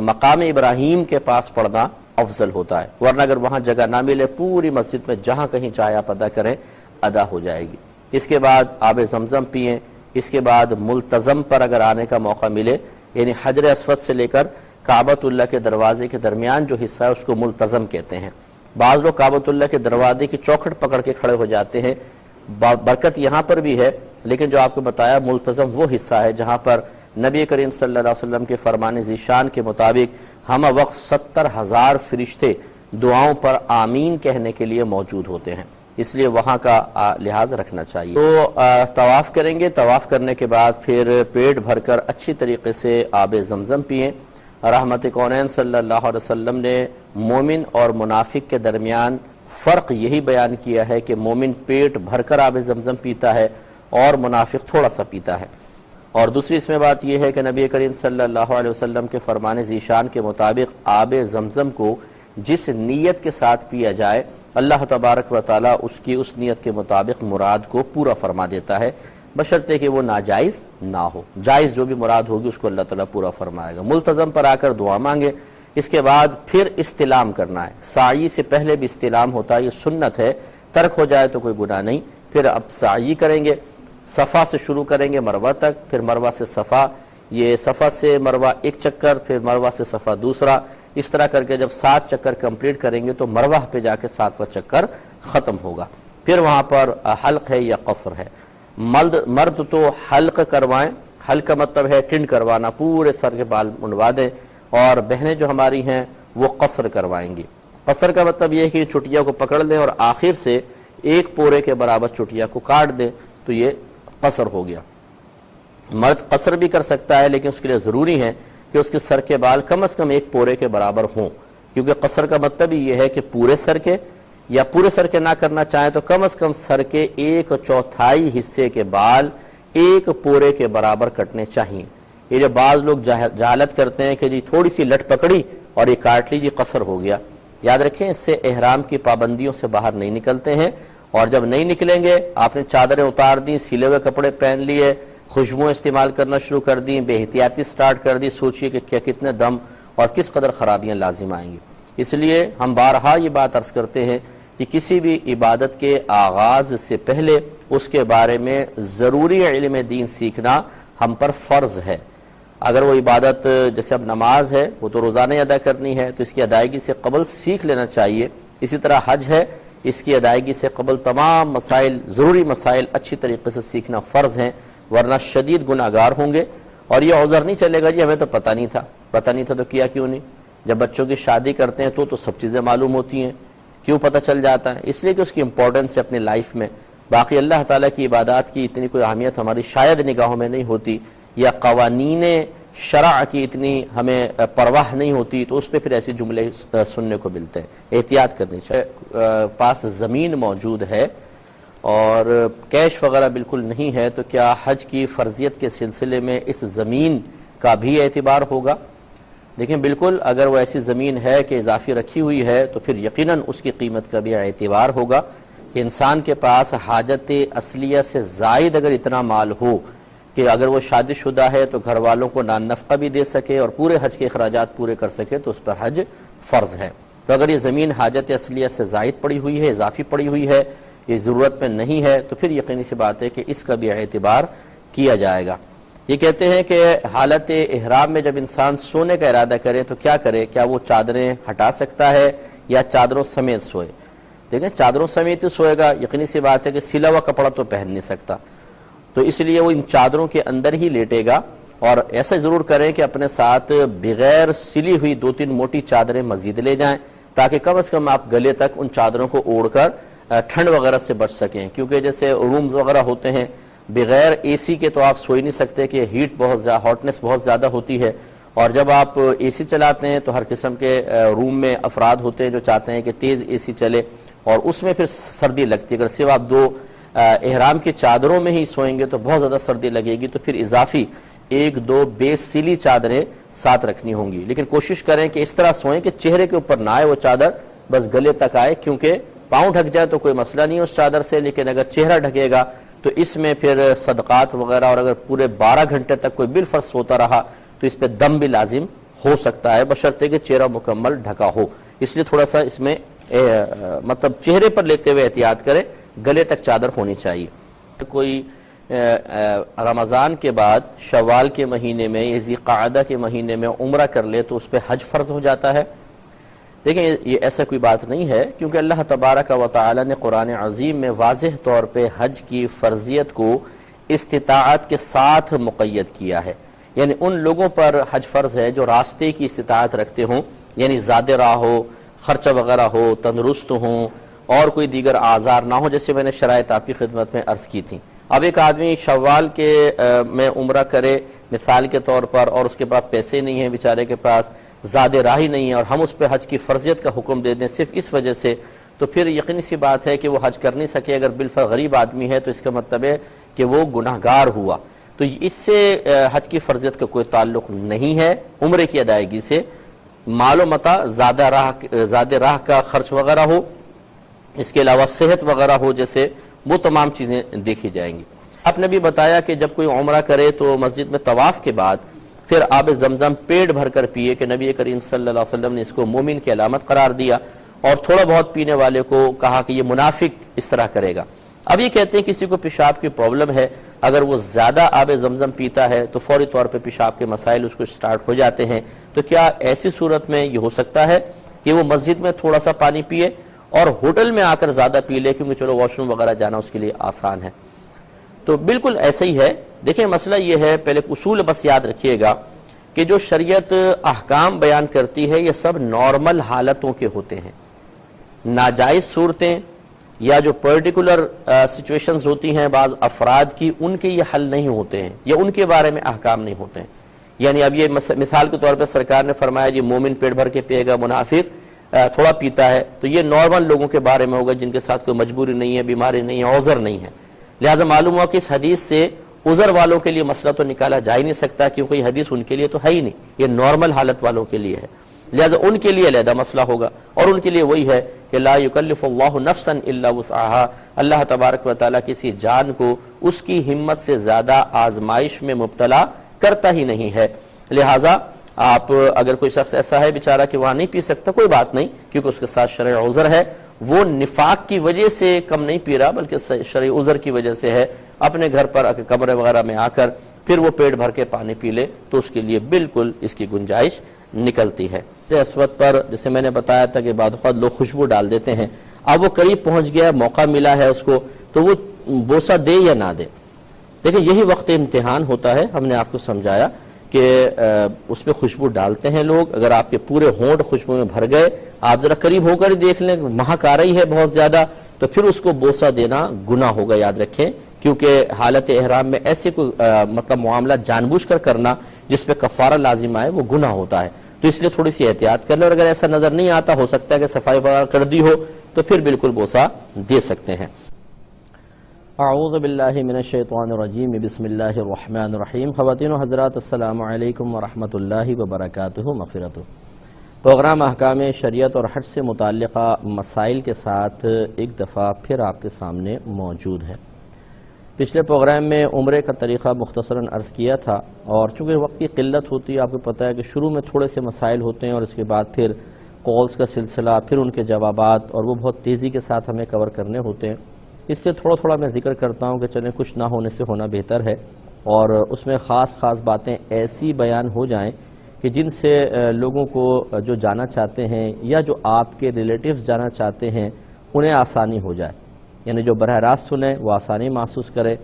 مقام ابراہیم کے پاس پڑھنا افضل ہوتا ہے، ورنہ اگر وہاں جگہ نہ ملے پوری مسجد میں جہاں کہیں چاہے آپ ادا کریں، ادا ہو جائے گی۔ اس کے بعد آب زمزم پئیں، اس کے بعد ملتزم پر اگر آنے کا موقع ملے، یعنی حجر اسود سے لے کر کعبۃ اللہ کے دروازے کے درمیان جو حصہ ہے اس کو ملتزم کہتے ہیں۔ بعض لوگ کعبۃ اللہ کے دروازے کی چوکھٹ پکڑ کے کھڑے ہو جاتے ہیں، برکت یہاں پر بھی ہے، لیکن جو آپ کو بتایا ملتزم وہ حصہ ہے جہاں پر نبی کریم صلی اللہ علیہ وسلم کے فرمان ذیشان کے مطابق ہم وقت 70,000 فرشتے دعاؤں پر آمین کہنے کے لیے موجود ہوتے ہیں، اس لیے وہاں کا لحاظ رکھنا چاہیے۔ تو طواف کریں گے، طواف کرنے کے بعد پھر پیٹ بھر کر اچھی طریقے سے آب زمزم پئیں۔ رحمت کونین صلی اللہ علیہ وسلم نے مومن اور منافق کے درمیان فرق یہی بیان کیا ہے کہ مومن پیٹ بھر کر آب زمزم پیتا ہے اور منافق تھوڑا سا پیتا ہے۔ اور دوسری اس میں بات یہ ہے کہ نبی کریم صلی اللہ علیہ وسلم کے فرمان ذیشان کے مطابق آب زمزم کو جس نیت کے ساتھ پیا جائے اللہ تبارک و تعالیٰ اس کی اس نیت کے مطابق مراد کو پورا فرما دیتا ہے، بشرطے کہ وہ ناجائز نہ ہو، جائز جو بھی مراد ہوگی اس کو اللہ تعالیٰ پورا فرمائے گا۔ ملتزم پر آ کر دعا مانگے، اس کے بعد پھر استلام کرنا ہے، سعی سے پہلے بھی استلام ہوتا ہے، یہ سنت ہے، ترک ہو جائے تو کوئی گناہ نہیں۔ پھر اب سعی کریں گے، صفا سے شروع کریں گے مروہ تک، پھر مروہ سے صفا، یہ صفا سے مروہ 1 چکر، پھر مروہ سے صفا دوسرا، اس طرح کر کے جب 7 چکر کمپلیٹ کریں گے تو مروہ پہ جا کے 7واں چکر ختم ہوگا۔ پھر وہاں پر حلق ہے یا قصر ہے، مرد تو حلق کروائیں، حلق کا مطلب ہے ٹنڈ کروانا، پورے سر کے بال منڈوا دیں، اور بہنیں جو ہماری ہیں وہ قصر کروائیں گی۔ قصر کا مطلب یہ ہے کہ چٹیا کو پکڑ لیں اور آخر سے 1 پورے کے برابر چٹیا کو کاٹ دیں، تو یہ قصر ہو گیا۔ مرد قصر بھی کر سکتا ہے لیکن اس کے لیے ضروری ہے کہ اس کے سر کے بال کم از کم 1 پورے کے برابر ہوں، کیونکہ قصر کا مطلب ہی یہ ہے کہ پورے سر کے، یا پورے سر کے نہ کرنا چاہیں تو کم از کم سر کے 1/4 حصے کے بال 1 پورے کے برابر کٹنے چاہیے۔ یہ جو بعض لوگ جہالت کرتے ہیں کہ جی تھوڑی سی لٹ پکڑی اور یہ کاٹ لی، جی قصر ہو گیا، یاد رکھیں اس سے احرام کی پابندیوں سے باہر نہیں نکلتے ہیں، اور جب نہیں نکلیں گے آپ نے چادریں اتار دیں، سلے ہوئے کپڑے پہن لیے، خوشبو استعمال کرنا شروع کر دیں، بے احتیاطی سٹارٹ کر دی، سوچئے کہ کیا کتنے دم اور کس قدر خرابیاں لازم آئیں گی۔ اس لیے ہم بارہا یہ بات عرض کرتے ہیں کہ کسی بھی عبادت کے آغاز سے پہلے اس کے بارے میں ضروری علم دین سیکھنا ہم پر فرض ہے۔ اگر وہ عبادت جیسے اب نماز ہے وہ تو روزانہ ادا کرنی ہے، تو اس کی ادائیگی سے قبل سیکھ لینا چاہیے۔ اسی طرح حج ہے، اس کی ادائیگی سے قبل تمام مسائل، ضروری مسائل اچھی طریقے سے سیکھنا فرض ہیں، ورنہ شدید گناہگار ہوں گے اور یہ عذر نہیں چلے گا جی ہمیں تو پتہ نہیں تھا تو کیا کیوں نہیں. جب بچوں کی شادی کرتے ہیں تو سب چیزیں معلوم ہوتی ہیں, کیوں پتہ چل جاتا ہے؟ اس لیے کہ اس کی امپورٹنس ہے اپنی لائف میں. باقی اللہ تعالیٰ کی عبادات کی اتنی کوئی اہمیت ہماری شاید نگاہوں میں نہیں ہوتی, یا قوانین شرع کی اتنی ہمیں پرواہ نہیں ہوتی, تو اس پہ پھر ایسے جملے سننے کو ملتے ہیں. احتیاط کرنی چاہیے. پاس زمین موجود ہے اور کیش وغیرہ بالکل نہیں ہے, تو کیا حج کی فرضیت کے سلسلے میں اس زمین کا بھی اعتبار ہوگا؟ دیکھیں بالکل, اگر وہ ایسی زمین ہے کہ اضافی رکھی ہوئی ہے تو پھر یقیناً اس کی قیمت کا بھی اعتبار ہوگا. کہ انسان کے پاس حاجت اصلیہ سے زائد اگر اتنا مال ہو کہ اگر وہ شادی شدہ ہے تو گھر والوں کو نان نفقہ بھی دے سکے اور پورے حج کے اخراجات پورے کر سکے, تو اس پر حج فرض ہے. تو اگر یہ زمین حاجت اصلیہ سے زائد پڑی ہوئی ہے, اضافی پڑی ہوئی ہے, یہ ضرورت میں نہیں ہے, تو پھر یقینی سی بات ہے کہ اس کا بھی اعتبار کیا جائے گا. یہ کہتے ہیں کہ حالت احرام میں جب انسان سونے کا ارادہ کرے تو کیا کرے؟ کیا وہ چادریں ہٹا سکتا ہے یا چادروں سمیت سوئے؟ دیکھیں چادروں سمیت سوئے گا, یقینی سی بات ہے کہ سلا ہوا کپڑا تو پہن نہیں سکتا, تو اس لیے وہ ان چادروں کے اندر ہی لیٹے گا. اور ایسا ضرور کریں کہ اپنے ساتھ بغیر سلی ہوئی 2-3 موٹی چادریں مزید لے جائیں, تاکہ کم از کم آپ گلے تک ان چادروں کو اوڑھ کر ٹھنڈ وغیرہ سے بچ سکیں. کیونکہ جیسے رومز وغیرہ ہوتے ہیں بغیر اے سی کے تو آپ سو ہی نہیں سکتے, کہ ہاٹنس بہت زیادہ ہوتی ہے. اور جب آپ اے سی چلاتے ہیں تو ہر قسم کے روم میں افراد ہوتے ہیں جو چاہتے ہیں کہ تیز اے سی چلے, اور اس میں پھر سردی لگتی ہے. اگر صرف آپ 2 احرام کی چادروں میں ہی سوئیں گے تو بہت زیادہ سردی لگے گی, تو پھر اضافی 1-2 بے سیلی چادریں ساتھ رکھنی ہوں گی. لیکن کوشش کریں کہ اس طرح سوئیں کہ چہرے کے اوپر نہ آئے وہ چادر, بس گلے تک آئے. کیونکہ پاؤں ڈھک جائے تو کوئی مسئلہ نہیں اس چادر سے, لیکن اگر چہرہ ڈھکے گا تو اس میں پھر صدقات وغیرہ, اور اگر پورے 12 گھنٹے تک کوئی بالفرض سوتا رہا تو اس پہ دم بھی لازم ہو سکتا ہے, بشرطے کہ چہرہ مکمل ڈھکا ہو. اس لیے تھوڑا سا اس میں مطلب چہرے پر لیتے ہوئے احتیاط کرے, گلے تک چادر ہونی چاہیے. کوئی رمضان کے بعد شوال کے مہینے میں یا ذی قعدہ کے مہینے میں عمرہ کر لے تو اس پہ حج فرض ہو جاتا ہے؟ دیکھیں یہ ایسا کوئی بات نہیں ہے, کیونکہ اللہ تبارک و تعالی نے قرآن عظیم میں واضح طور پہ حج کی فرضیت کو استطاعت کے ساتھ مقید کیا ہے. یعنی ان لوگوں پر حج فرض ہے جو راستے کی استطاعت رکھتے ہوں, یعنی زیادہ راہ ہو, خرچہ وغیرہ ہو, تندرست ہوں, اور کوئی دیگر آزار نہ ہو, جیسے میں نے شرائط آپ کی خدمت میں عرض کی تھی. اب ایک آدمی شوال کے میں عمرہ کرے مثال کے طور پر, اور اس کے بعد پیسے نہیں ہیں بیچارے کے پاس, زیادہ راہی نہیں ہے, اور ہم اس پہ حج کی فرضیت کا حکم دے دیں صرف اس وجہ سے, تو پھر یقینی سی بات ہے کہ وہ حج کر نہیں سکے. اگر بالفرض غریب آدمی ہے تو اس کا مطلب ہے کہ وہ گناہگار ہوا, تو اس سے حج کی فرضیت کا کوئی تعلق نہیں ہے عمرے کی ادائیگی سے. مال و متاع, زیادہ راہ کا خرچ وغیرہ ہو, اس کے علاوہ صحت وغیرہ ہو, جیسے وہ تمام چیزیں دیکھی جائیں گی. آپ نے بھی بتایا کہ جب کوئی عمرہ کرے تو مسجد میں طواف کے بعد پھر آب زمزم پیٹ بھر کر پیے, کہ نبی کریم صلی اللہ علیہ وسلم نے اس کو مومن کی علامت قرار دیا, اور تھوڑا بہت پینے والے کو کہا کہ یہ منافق اس طرح کرے گا. اب یہ کہتے ہیں کسی کو پیشاب کی پرابلم ہے, اگر وہ زیادہ آب زمزم پیتا ہے تو فوری طور پہ پیشاب کے مسائل اس کو سٹارٹ ہو جاتے ہیں. تو کیا ایسی صورت میں یہ ہو سکتا ہے کہ وہ مسجد میں تھوڑا سا پانی پیے اور ہوٹل میں آ کر زیادہ پی لے, کیونکہ چلو واش روم وغیرہ جانا اس کے لیے آسان ہے؟ تو بالکل ایسا ہی ہے. دیکھیں مسئلہ یہ ہے, پہلے اصول بس یاد رکھیے گا کہ جو شریعت احکام بیان کرتی ہے یہ سب نارمل حالتوں کے ہوتے ہیں. ناجائز صورتیں یا جو پرٹیکولر سچویشنز ہوتی ہیں بعض افراد کی, ان کے یہ حل نہیں ہوتے ہیں یا ان کے بارے میں احکام نہیں ہوتے ہیں. یعنی اب یہ مثال کے طور پہ سرکار نے فرمایا یہ مومن پیٹ بھر کے پیے گا, منافق تھوڑا پیتا ہے, تو یہ نارمل لوگوں کے بارے میں ہوگا جن کے ساتھ کوئی مجبوری نہیں ہے, بیماری نہیں ہے, عذر نہیں ہے. لہٰذا معلوم ہوا کہ اس حدیث سے عذر والوں کے لیے مسئلہ تو نکالا جا ہی نہیں سکتا, کیونکہ یہ حدیث ان کے لیے تو ہے ہی نہیں, یہ نارمل حالت والوں کے لیے ہے. لہٰذا ان کے لیے علیحدہ مسئلہ ہوگا, اور ان کے لیے وہی ہے کہ لا یکلف اللہ نفسا الا وسعها, اللہ تبارک و تعالیٰ کسی جان کو اس کی ہمت سے زیادہ آزمائش میں مبتلا کرتا ہی نہیں ہے. لہٰذا آپ اگر کوئی شخص ایسا ہے بیچارہ کہ وہاں نہیں پی سکتا, کوئی بات نہیں, کیونکہ اس کے ساتھ شرعی عذر ہے, وہ نفاق کی وجہ سے کم نہیں پی رہا بلکہ شرعی عذر کی وجہ سے ہے. اپنے گھر پر کمرے وغیرہ میں آ کر پھر وہ پیٹ بھر کے پانی پی لے تو اس کے لیے بالکل اس کی گنجائش نکلتی ہے. اسود پر جیسے میں نے بتایا تھا کہ بعض اوقات لوگ خوشبو ڈال دیتے ہیں, اب وہ قریب پہنچ گیا, موقع ملا ہے اس کو, تو وہ بوسہ دے یا نہ دے؟ دیکھیں یہی وقت امتحان ہوتا ہے، ہم نے آپ کو سمجھایا کہ اس پہ خوشبو ڈالتے ہیں لوگ، اگر آپ کے پورے ہونٹ خوشبو میں بھر گئے، آپ ذرا قریب ہو کر ہی دیکھ لیں مہک آ رہی ہے بہت زیادہ، تو پھر اس کو بوسہ دینا گناہ ہوگا، یاد رکھیں، کیونکہ حالت احرام میں ایسے کوئی مطلب معاملہ جان بوجھ کر کرنا جس پہ کفارہ لازم آئے وہ گناہ ہوتا ہے، تو اس لیے تھوڑی سی احتیاط کر لیں، اور اگر ایسا نظر نہیں آتا، ہو سکتا ہے کہ صفائی وغیرہ کر دی ہو، تو پھر بالکل بوسہ دے سکتے ہیں۔ اعوذ باللہ من الشیطان الرجیم، بسم اللہ الرحمن الرحیم۔ خواتین و حضرات، السلام علیکم ورحمۃ اللہ وبرکاتہ، مغفرت۔ پروگرام احکام شریعت اور حج سے متعلقہ مسائل کے ساتھ ایک دفعہ پھر آپ کے سامنے موجود ہے۔ پچھلے پروگرام میں عمرے کا طریقہ مختصراً عرض کیا تھا، اور چونکہ وقت کی قلت ہوتی ہے، آپ کو پتہ ہے کہ شروع میں تھوڑے سے مسائل ہوتے ہیں اور اس کے بعد پھر کالز کا سلسلہ، پھر ان کے جوابات، اور وہ بہت تیزی کے ساتھ ہمیں کور کرنے ہوتے ہیں، اس لیے تھوڑا تھوڑا میں ذکر کرتا ہوں کہ چلیں کچھ نہ ہونے سے ہونا بہتر ہے، اور اس میں خاص باتیں ایسی بیان ہو جائیں کہ جن سے لوگوں کو جو جانا چاہتے ہیں یا جو آپ کے ریلیٹیوز جانا چاہتے ہیں انہیں آسانی ہو جائے، یعنی جو براہ راست سنیں وہ آسانی محسوس کرے،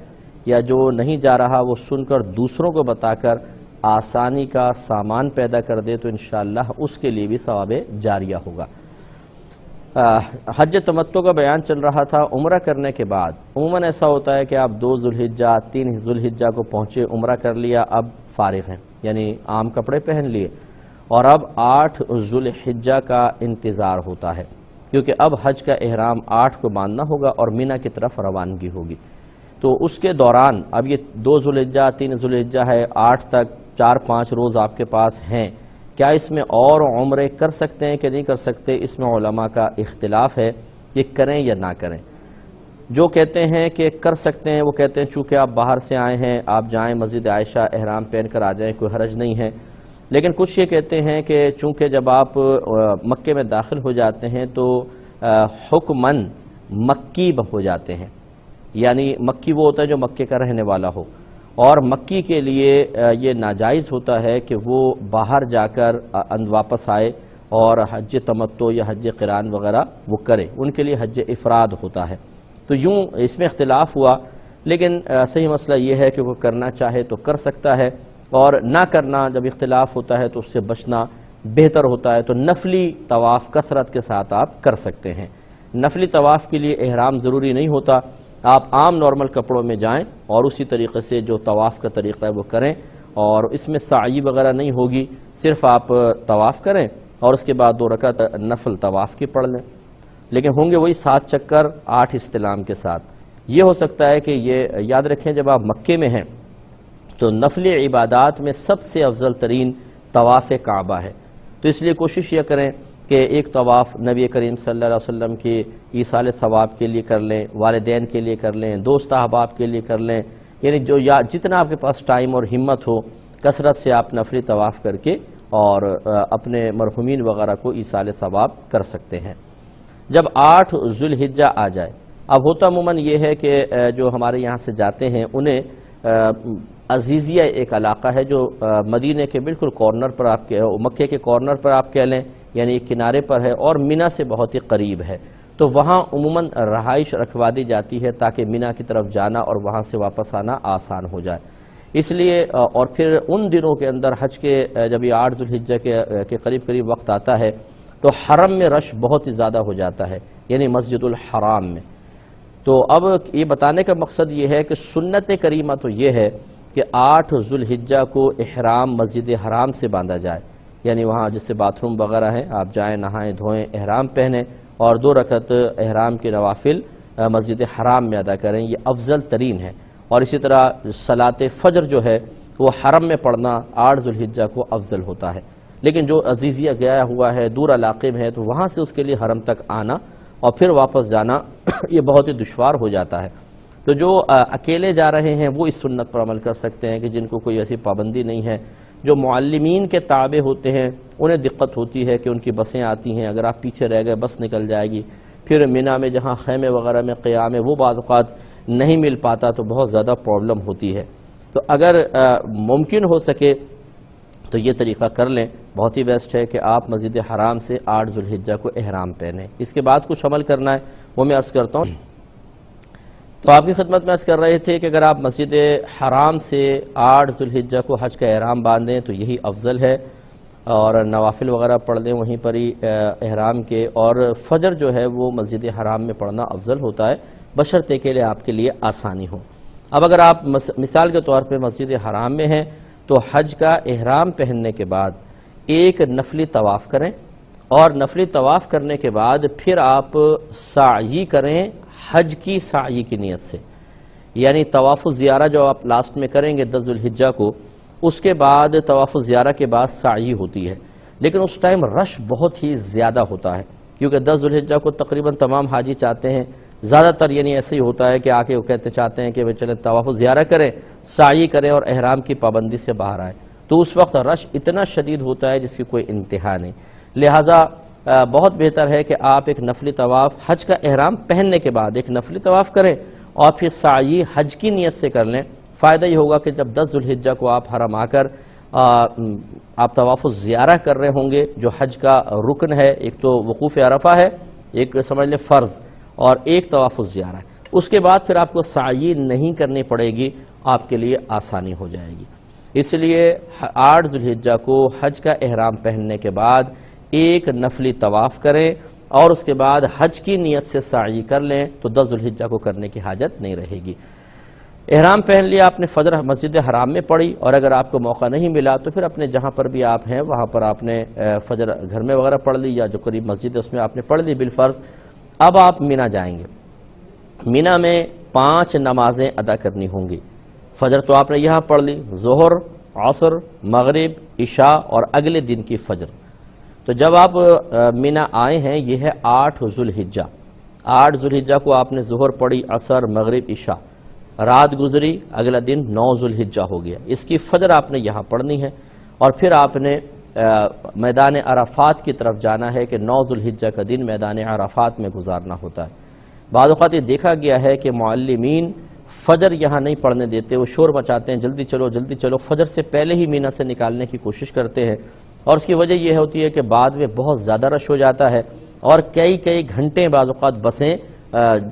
یا جو نہیں جا رہا وہ سن کر دوسروں کو بتا کر آسانی کا سامان پیدا کر دے، تو انشاءاللہ اس کے لیے بھی ثواب جاریہ ہوگا۔ حج تمتع کا بیان چل رہا تھا۔ عمرہ کرنے کے بعد عموماً ایسا ہوتا ہے کہ آپ 2 ذوالحجہ 3 ذوالحجہ کو پہنچے، عمرہ کر لیا، اب فارغ ہیں، یعنی عام کپڑے پہن لیے، اور اب 8 ذوالحجہ کا انتظار ہوتا ہے، کیونکہ اب حج کا احرام 8 کو باندھنا ہوگا اور مینا کی طرف روانگی ہوگی۔ تو اس کے دوران اب یہ 2 ذوالحجہ 3 ذوالحجہ ہے، 8 تک 4-5 روز آپ کے پاس ہیں، کیا اس میں اور عمرے کر سکتے ہیں کہ نہیں کر سکتے؟ اس میں علماء کا اختلاف ہے کہ کریں یا نہ کریں۔ جو کہتے ہیں کہ کر سکتے ہیں وہ کہتے ہیں چونکہ آپ باہر سے آئے ہیں، آپ جائیں مسجد عائشہ احرام پہن کر آ جائیں، کوئی حرج نہیں ہے، لیکن کچھ یہ کہتے ہیں کہ چونکہ جب آپ مکے میں داخل ہو جاتے ہیں تو حکماً مکی ہو جاتے ہیں، یعنی مکی وہ ہوتا ہے جو مکے کا رہنے والا ہو، اور مکی کے لیے یہ ناجائز ہوتا ہے کہ وہ باہر جا کر واپس آئے اور حج تمتع یا حج قران وغیرہ وہ کرے، ان کے لیے حج افراد ہوتا ہے۔ تو یوں اس میں اختلاف ہوا، لیکن صحیح مسئلہ یہ ہے کہ وہ کرنا چاہے تو کر سکتا ہے، اور نہ کرنا جب اختلاف ہوتا ہے تو اس سے بچنا بہتر ہوتا ہے۔ تو نفلی طواف کثرت کے ساتھ آپ کر سکتے ہیں۔ نفلی طواف کے لیے احرام ضروری نہیں ہوتا، آپ عام نارمل کپڑوں میں جائیں اور اسی طریقے سے جو طواف کا طریقہ ہے وہ کریں، اور اس میں سعی وغیرہ نہیں ہوگی، صرف آپ طواف کریں اور اس کے بعد 2 رکعت نفل طواف کی پڑھ لیں، لیکن ہوں گے وہی 7 چکر 8 استلام کے ساتھ۔ یہ ہو سکتا ہے کہ یہ یاد رکھیں جب آپ مکے میں ہیں تو نفلی عبادات میں سب سے افضل ترین طواف کعبہ ہے، تو اس لیے کوشش یہ کریں کہ ایک طواف نبی کریم صلی اللہ علیہ وسلم کی ایصال ثواب کے لیے کر لیں، والدین کے لیے کر لیں، دوست احباب کے لیے کر لیں، یعنی جو جتنا آپ کے پاس ٹائم اور ہمت ہو کثرت سے آپ نفلی طواف کر کے اور اپنے مرحومین وغیرہ کو ایصال ثواب کر سکتے ہیں۔ جب 8 ذوالحجہ آ جائے، اب ہوتا عموماً یہ ہے کہ جو ہمارے یہاں سے جاتے ہیں انہیں عزیزیہ ایک علاقہ ہے جو مدینے کے بالکل کارنر پر آپ کے، مکے کے کارنر پر آپ کہہ لیں، یعنی ایک کنارے پر ہے اور مینا سے بہت ہی قریب ہے، تو وہاں عموماً رہائش رکھوا دی جاتی ہے تاکہ مینا کی طرف جانا اور وہاں سے واپس آنا آسان ہو جائے۔ اس لیے اور پھر ان دنوں کے اندر حج کے جب یہ 8 ذوالحجہ کے قریب وقت آتا ہے تو حرم میں رش بہت ہی زیادہ ہو جاتا ہے، یعنی مسجد الحرام میں۔ تو اب یہ بتانے کا مقصد یہ ہے کہ سنت کریمہ تو یہ ہے کہ 8 ذوالحجہ کو احرام مسجد حرام سے باندھا جائے، یعنی وہاں جیسے باتھ روم وغیرہ ہیں، آپ جائیں نہائیں دھوئیں احرام پہنیں اور 2 رکعت احرام کے نوافل مسجد حرام میں ادا کریں، یہ افضل ترین ہے۔ اور اسی طرح صلاۃ فجر جو ہے وہ حرم میں پڑھنا 8 ذوالحجہ کو افضل ہوتا ہے، لیکن جو عزیزیہ گیا ہوا ہے دور علاقے میں ہے تو وہاں سے اس کے لیے حرم تک آنا اور پھر واپس جانا یہ بہت ہی دشوار ہو جاتا ہے۔ تو جو اکیلے جا رہے ہیں وہ اس سنت پر عمل کر سکتے ہیں کہ جن کو کوئی ایسی پابندی نہیں ہے۔ جو معلمین کے تابع ہوتے ہیں انہیں دقت ہوتی ہے کہ ان کی بسیں آتی ہیں، اگر آپ پیچھے رہ گئے بس نکل جائے گی، پھر مینا میں جہاں خیمے وغیرہ میں قیام ہے وہ بعض اوقات نہیں مل پاتا تو بہت زیادہ پرابلم ہوتی ہے۔ تو اگر ممکن ہو سکے تو یہ طریقہ کر لیں، بہت ہی بیسٹ ہے کہ آپ مسجد حرام سے 8 ذوالحجہ کو احرام پہنیں۔ اس کے بعد کچھ عمل کرنا ہے وہ میں عرض کرتا ہوں تو آپ کی خدمت میں عرض کر رہے تھے کہ اگر آپ مسجد حرام سے 8 ذوالحجہ کو حج کا احرام باندھیں تو یہی افضل ہے، اور نوافل وغیرہ پڑھ دیں وہیں پر ہی احرام کے، اور فجر جو ہے وہ مسجد حرام میں پڑھنا افضل ہوتا ہے بشرطے کے لیے آپ کے لیے آسانی ہو۔ اب اگر آپ مثال کے طور پہ مسجد حرام میں ہیں تو حج کا احرام پہننے کے بعد ایک نفلی طواف کریں، اور نفلی طواف کرنے کے بعد پھر آپ سعی کریں حج کی سعی کی نیت سے، یعنی طواف الزیارہ جو آپ لاسٹ میں کریں گے 10 ذوالحجہ کو، اس کے بعد طواف الزیارہ کے بعد سعی ہوتی ہے، لیکن اس ٹائم رش بہت ہی زیادہ ہوتا ہے، کیونکہ 10 ذوالحجہ کو تقریباً تمام حاجی چاہتے ہیں، زیادہ تر یعنی ایسے ہی ہوتا ہے کہ آ کے وہ چاہتے ہیں کہ وہ چلیں طواف الزیارہ کریں، سعی کریں اور احرام کی پابندی سے باہر آئیں، تو اس وقت رش اتنا شدید ہوتا ہے جس کی کوئی انتہا نہیں، لہٰذا بہت بہتر ہے کہ آپ ایک نفلی طواف حج کا احرام پہننے کے بعد ایک نفلی طواف کریں اور پھر سعی حج کی نیت سے کر لیں۔ فائدہ یہ ہوگا کہ جب 10 ذوالحجہ کو آپ حرم آ کر آپ طواف الزیارہ کر رہے ہوں گے، جو حج کا رکن ہے، ایک تو وقوف عرفہ ہے، ایک سمجھ لیں فرض، اور ایک طواف الزیارہ ہے، اس کے بعد پھر آپ کو سعی نہیں کرنی پڑے گی، آپ کے لیے آسانی ہو جائے گی۔ اس لیے 8 ذوالحجہ کو حج کا احرام پہننے کے بعد ایک نفلی طواف کریں اور اس کے بعد حج کی نیت سے سعی کر لیں تو 10 ذوالحجہ کو کرنے کی حاجت نہیں رہے گی۔ احرام پہن لیا آپ نے، فجر مسجد حرام میں پڑھی، اور اگر آپ کو موقع نہیں ملا تو پھر اپنے جہاں پر بھی آپ ہیں وہاں پر آپ نے فجر گھر میں وغیرہ پڑھ لی، یا جو قریب مسجد ہے اس میں آپ نے پڑھ لی بالفرض۔ اب آپ مینا جائیں گے، مینا میں 5 نمازیں ادا کرنی ہوں گی۔ فجر تو آپ نے یہاں پڑھ لی، ظہر، عصر، مغرب، عشاء اور اگلے دن کی فجر۔ تو جب آپ مینا آئے ہیں، یہ ہے 8 ذوالحجہ، 8 ذوالحجہ کو آپ نے ظہر پڑھی، عصر، مغرب، عشاء، رات گزری، اگلا دن 9 ذوالحجہ ہو گیا، اس کی فجر آپ نے یہاں پڑھنی ہے، اور پھر آپ نے میدان عرفات کی طرف جانا ہے کہ 9 ذوالحجہ کا دن میدان عرفات میں گزارنا ہوتا ہے۔ بعض اوقات یہ دیکھا گیا ہے کہ معلمین فجر یہاں نہیں پڑھنے دیتے، وہ شور مچاتے ہیں جلدی چلو جلدی چلو، فجر سے پہلے ہی مینا سے نکالنے کی کوشش کرتے ہیں، اور اس کی وجہ یہ ہوتی ہے کہ بعد میں بہت زیادہ رش ہو جاتا ہے، اور کئی گھنٹے بعض اوقات بسیں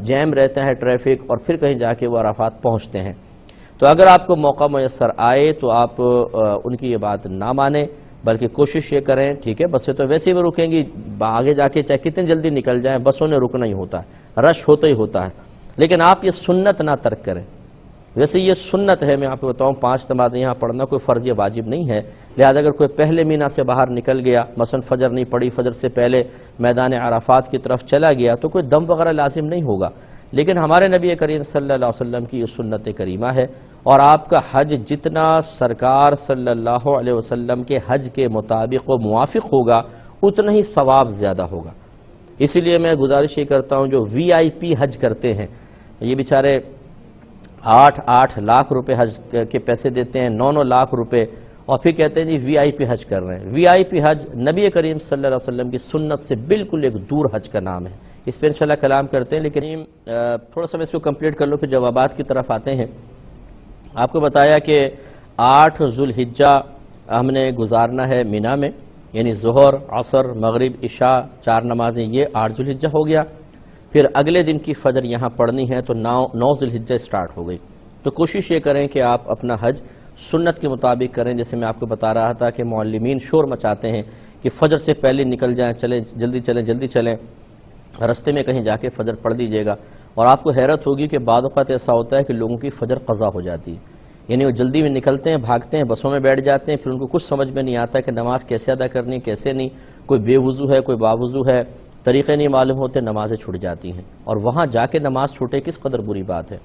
جیم رہتا ہے، ٹریفک، اور پھر کہیں جا کے وہ عرفات پہنچتے ہیں۔ تو اگر آپ کو موقع میسر آئے تو آپ ان کی یہ بات نہ مانیں، بلکہ کوشش یہ کریں، ٹھیک ہے بسیں تو ویسے ہی رکیں گی، آگے جا کے چاہے کتنے جلدی نکل جائیں بسوں نے رکنا ہی ہوتا ہے، رش ہوتا ہی ہوتا ہے، لیکن آپ یہ سنت نہ ترک کریں۔ ویسے یہ سنت ہے، میں آپ کو بتاؤں 5 نمازیں یہاں پڑھنا کوئی فرض یا واجب نہیں ہے، لہذا اگر کوئی پہلے مینا سے باہر نکل گیا، مثلا فجر نہیں پڑھی، فجر سے پہلے میدان عرفات کی طرف چلا گیا تو کوئی دم وغیرہ لازم نہیں ہوگا، لیکن ہمارے نبی کریم صلی اللہ علیہ وسلم کی یہ سنت کریمہ ہے، اور آپ کا حج جتنا سرکار صلی اللہ علیہ وسلم کے حج کے مطابق و موافق ہوگا اتنا ہی ثواب زیادہ ہوگا۔ اسی لیے میں گزارش یہ کرتا ہوں جو VIP حج کرتے ہیں، یہ بیچارے 8 لاکھ روپے حج کے پیسے دیتے ہیں، 9 لاکھ روپے، اور پھر کہتے ہیں جی VIP حج کر رہے ہیں۔ VIP حج نبی کریم صلی اللہ علیہ وسلم کی سنت سے بالکل ایک دور حج کا نام ہے، اس پہ انشاءاللہ کلام کرتے ہیں، لیکن تھوڑا سا میں اس کو کمپلیٹ کر لوں پھر جوابات کی طرف آتے ہیں۔ آپ کو بتایا کہ 8 ذوالحجہ ہم نے گزارنا ہے مینا میں، یعنی ظہر، عصر، مغرب، عشاء، 4 نمازیں، یہ 8 ذوالحجہ ہو گیا، پھر اگلے دن کی فجر یہاں پڑھنی ہے تو 9 ذوالحجہ سٹارٹ ہو گئی۔ تو کوشش یہ کریں کہ آپ اپنا حج سنت کے مطابق کریں، جیسے میں آپ کو بتا رہا تھا کہ معلمین شور مچاتے ہیں کہ فجر سے پہلے نکل جائیں، چلیں جلدی چلیں، رستے میں کہیں جا کے فجر پڑھ لیجیے گا، اور آپ کو حیرت ہوگی کہ بعض اوقات ایسا ہوتا ہے کہ لوگوں کی فجر قضا ہو جاتی ہے، یعنی وہ جلدی میں نکلتے ہیں، بھاگتے ہیں، بسوں میں بیٹھ جاتے ہیں، پھر ان کو کچھ سمجھ میں نہیں آتا کہ نماز کیسے ادا کرنی کیسے نہیں، کوئی بے وضو ہے کوئی باوضو ہے، طریقے نہیں معلوم ہوتے، نمازیں چھوٹ جاتی ہیں، اور وہاں جا کے نماز چھوٹے کس قدر بری بات ہے۔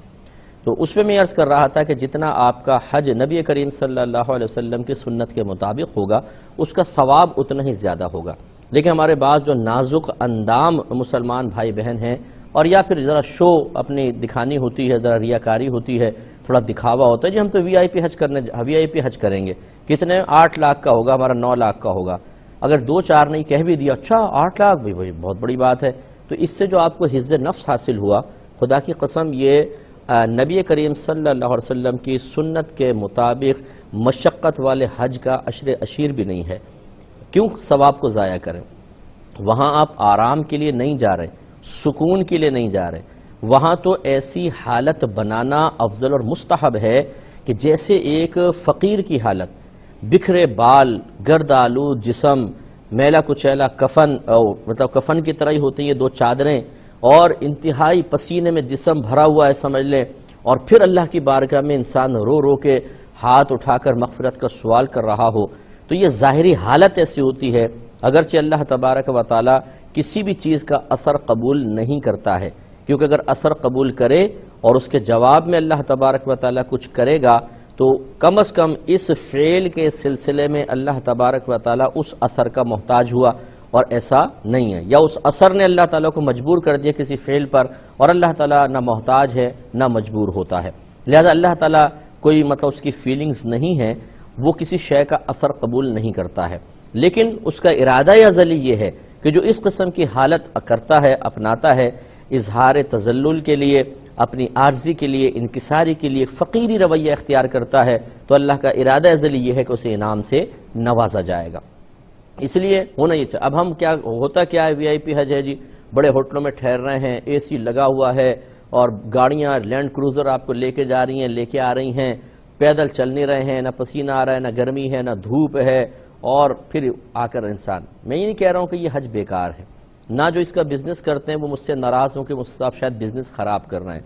تو اس پہ میں عرض کر رہا تھا کہ جتنا آپ کا حج نبی کریم صلی اللہ علیہ وسلم کی سنت کے مطابق ہوگا اس کا ثواب اتنا ہی زیادہ ہوگا، لیکن ہمارے بعض جو نازک اندام مسلمان بھائی بہن ہیں، اور یا پھر ذرا شو اپنی دکھانی ہوتی ہے، ذرا ریاکاری ہوتی ہے، تھوڑا دکھاوا ہوتا ہے، جی ہم تو VIP حج کریں گے، کتنے 8 لاکھ کا ہوگا، ہمارا 9 لاکھ کا ہوگا، اگر 2-4 نہیں کہہ بھی دیا، اچھا 8 لاکھ بھی بہت بڑی بات ہے، تو اس سے جو آپ کو حفظ نفس حاصل ہوا، خدا کی قسم یہ نبی کریم صلی اللہ علیہ وسلم کی سنت کے مطابق مشقت والے حج کا عشیر بھی نہیں ہے۔ کیوں ثواب کو ضائع کریں؟ وہاں آپ آرام کے لیے نہیں جا رہے، سکون کے لیے نہیں جا رہے، وہاں تو ایسی حالت بنانا افضل اور مستحب ہے کہ جیسے ایک فقیر کی حالت، بکھرے بال، گرد آلود جسم، میلا کچیلا کفن، مطلب کفن کی طرح ہی ہوتی ہیں 2 چادریں، اور انتہائی پسینے میں جسم بھرا ہوا ہے سمجھ لیں، اور پھر اللہ کی بارگاہ میں انسان رو رو کے ہاتھ اٹھا کر مغفرت کا سوال کر رہا ہو، تو یہ ظاہری حالت ایسی ہوتی ہے، اگرچہ اللہ تبارک و تعالی کسی بھی چیز کا اثر قبول نہیں کرتا ہے، کیونکہ اگر اثر قبول کرے اور اس کے جواب میں اللہ تبارک و تعالی کچھ کرے گا تو کم از کم اس فعل کے سلسلے میں اللہ تبارک و تعالی اس اثر کا محتاج ہوا، اور ایسا نہیں ہے، یا اس اثر نے اللہ تعالیٰ کو مجبور کر دیا کسی فعل پر، اور اللہ تعالیٰ نہ محتاج ہے نہ مجبور ہوتا ہے، لہذا اللہ تعالیٰ کوئی مطلب اس کی فیلنگز نہیں ہے، وہ کسی شے کا اثر قبول نہیں کرتا ہے، لیکن اس کا ارادہ ازلی یہ ہے کہ جو اس قسم کی حالت کرتا ہے، اپناتا ہے، اظہار تذلل کے لیے، اپنی عاجزی کے لیے، انکساری کے لیے فقیری رویہ اختیار کرتا ہے، تو اللہ کا ارادہ ازلی یہ ہے کہ اسے انعام سے نوازا جائے گا۔ اس لیے ہونا یہ چاہیے۔ اب ہم کیا ہوتا کیا ہے، وی آئی پی حج ہے جی، بڑے ہوٹلوں میں ٹھہر رہے ہیں، اے سی لگا ہوا ہے، اور گاڑیاں لینڈ کروزر آپ کو لے کے جا رہی ہیں، لے کے آ رہی ہیں، پیدل چل نہیں رہے ہیں، نہ پسینہ آ رہا ہے، نہ گرمی ہے، نہ دھوپ ہے، اور پھر آ کر انسان، میں یہ نہیں کہہ رہا ہوں کہ یہ حج بیکار ہے، نہ جو اس کا بزنس کرتے ہیں وہ مجھ سے ناراض ہوں کہ مجھ سے آپ شاید بزنس خراب کر رہے ہیں،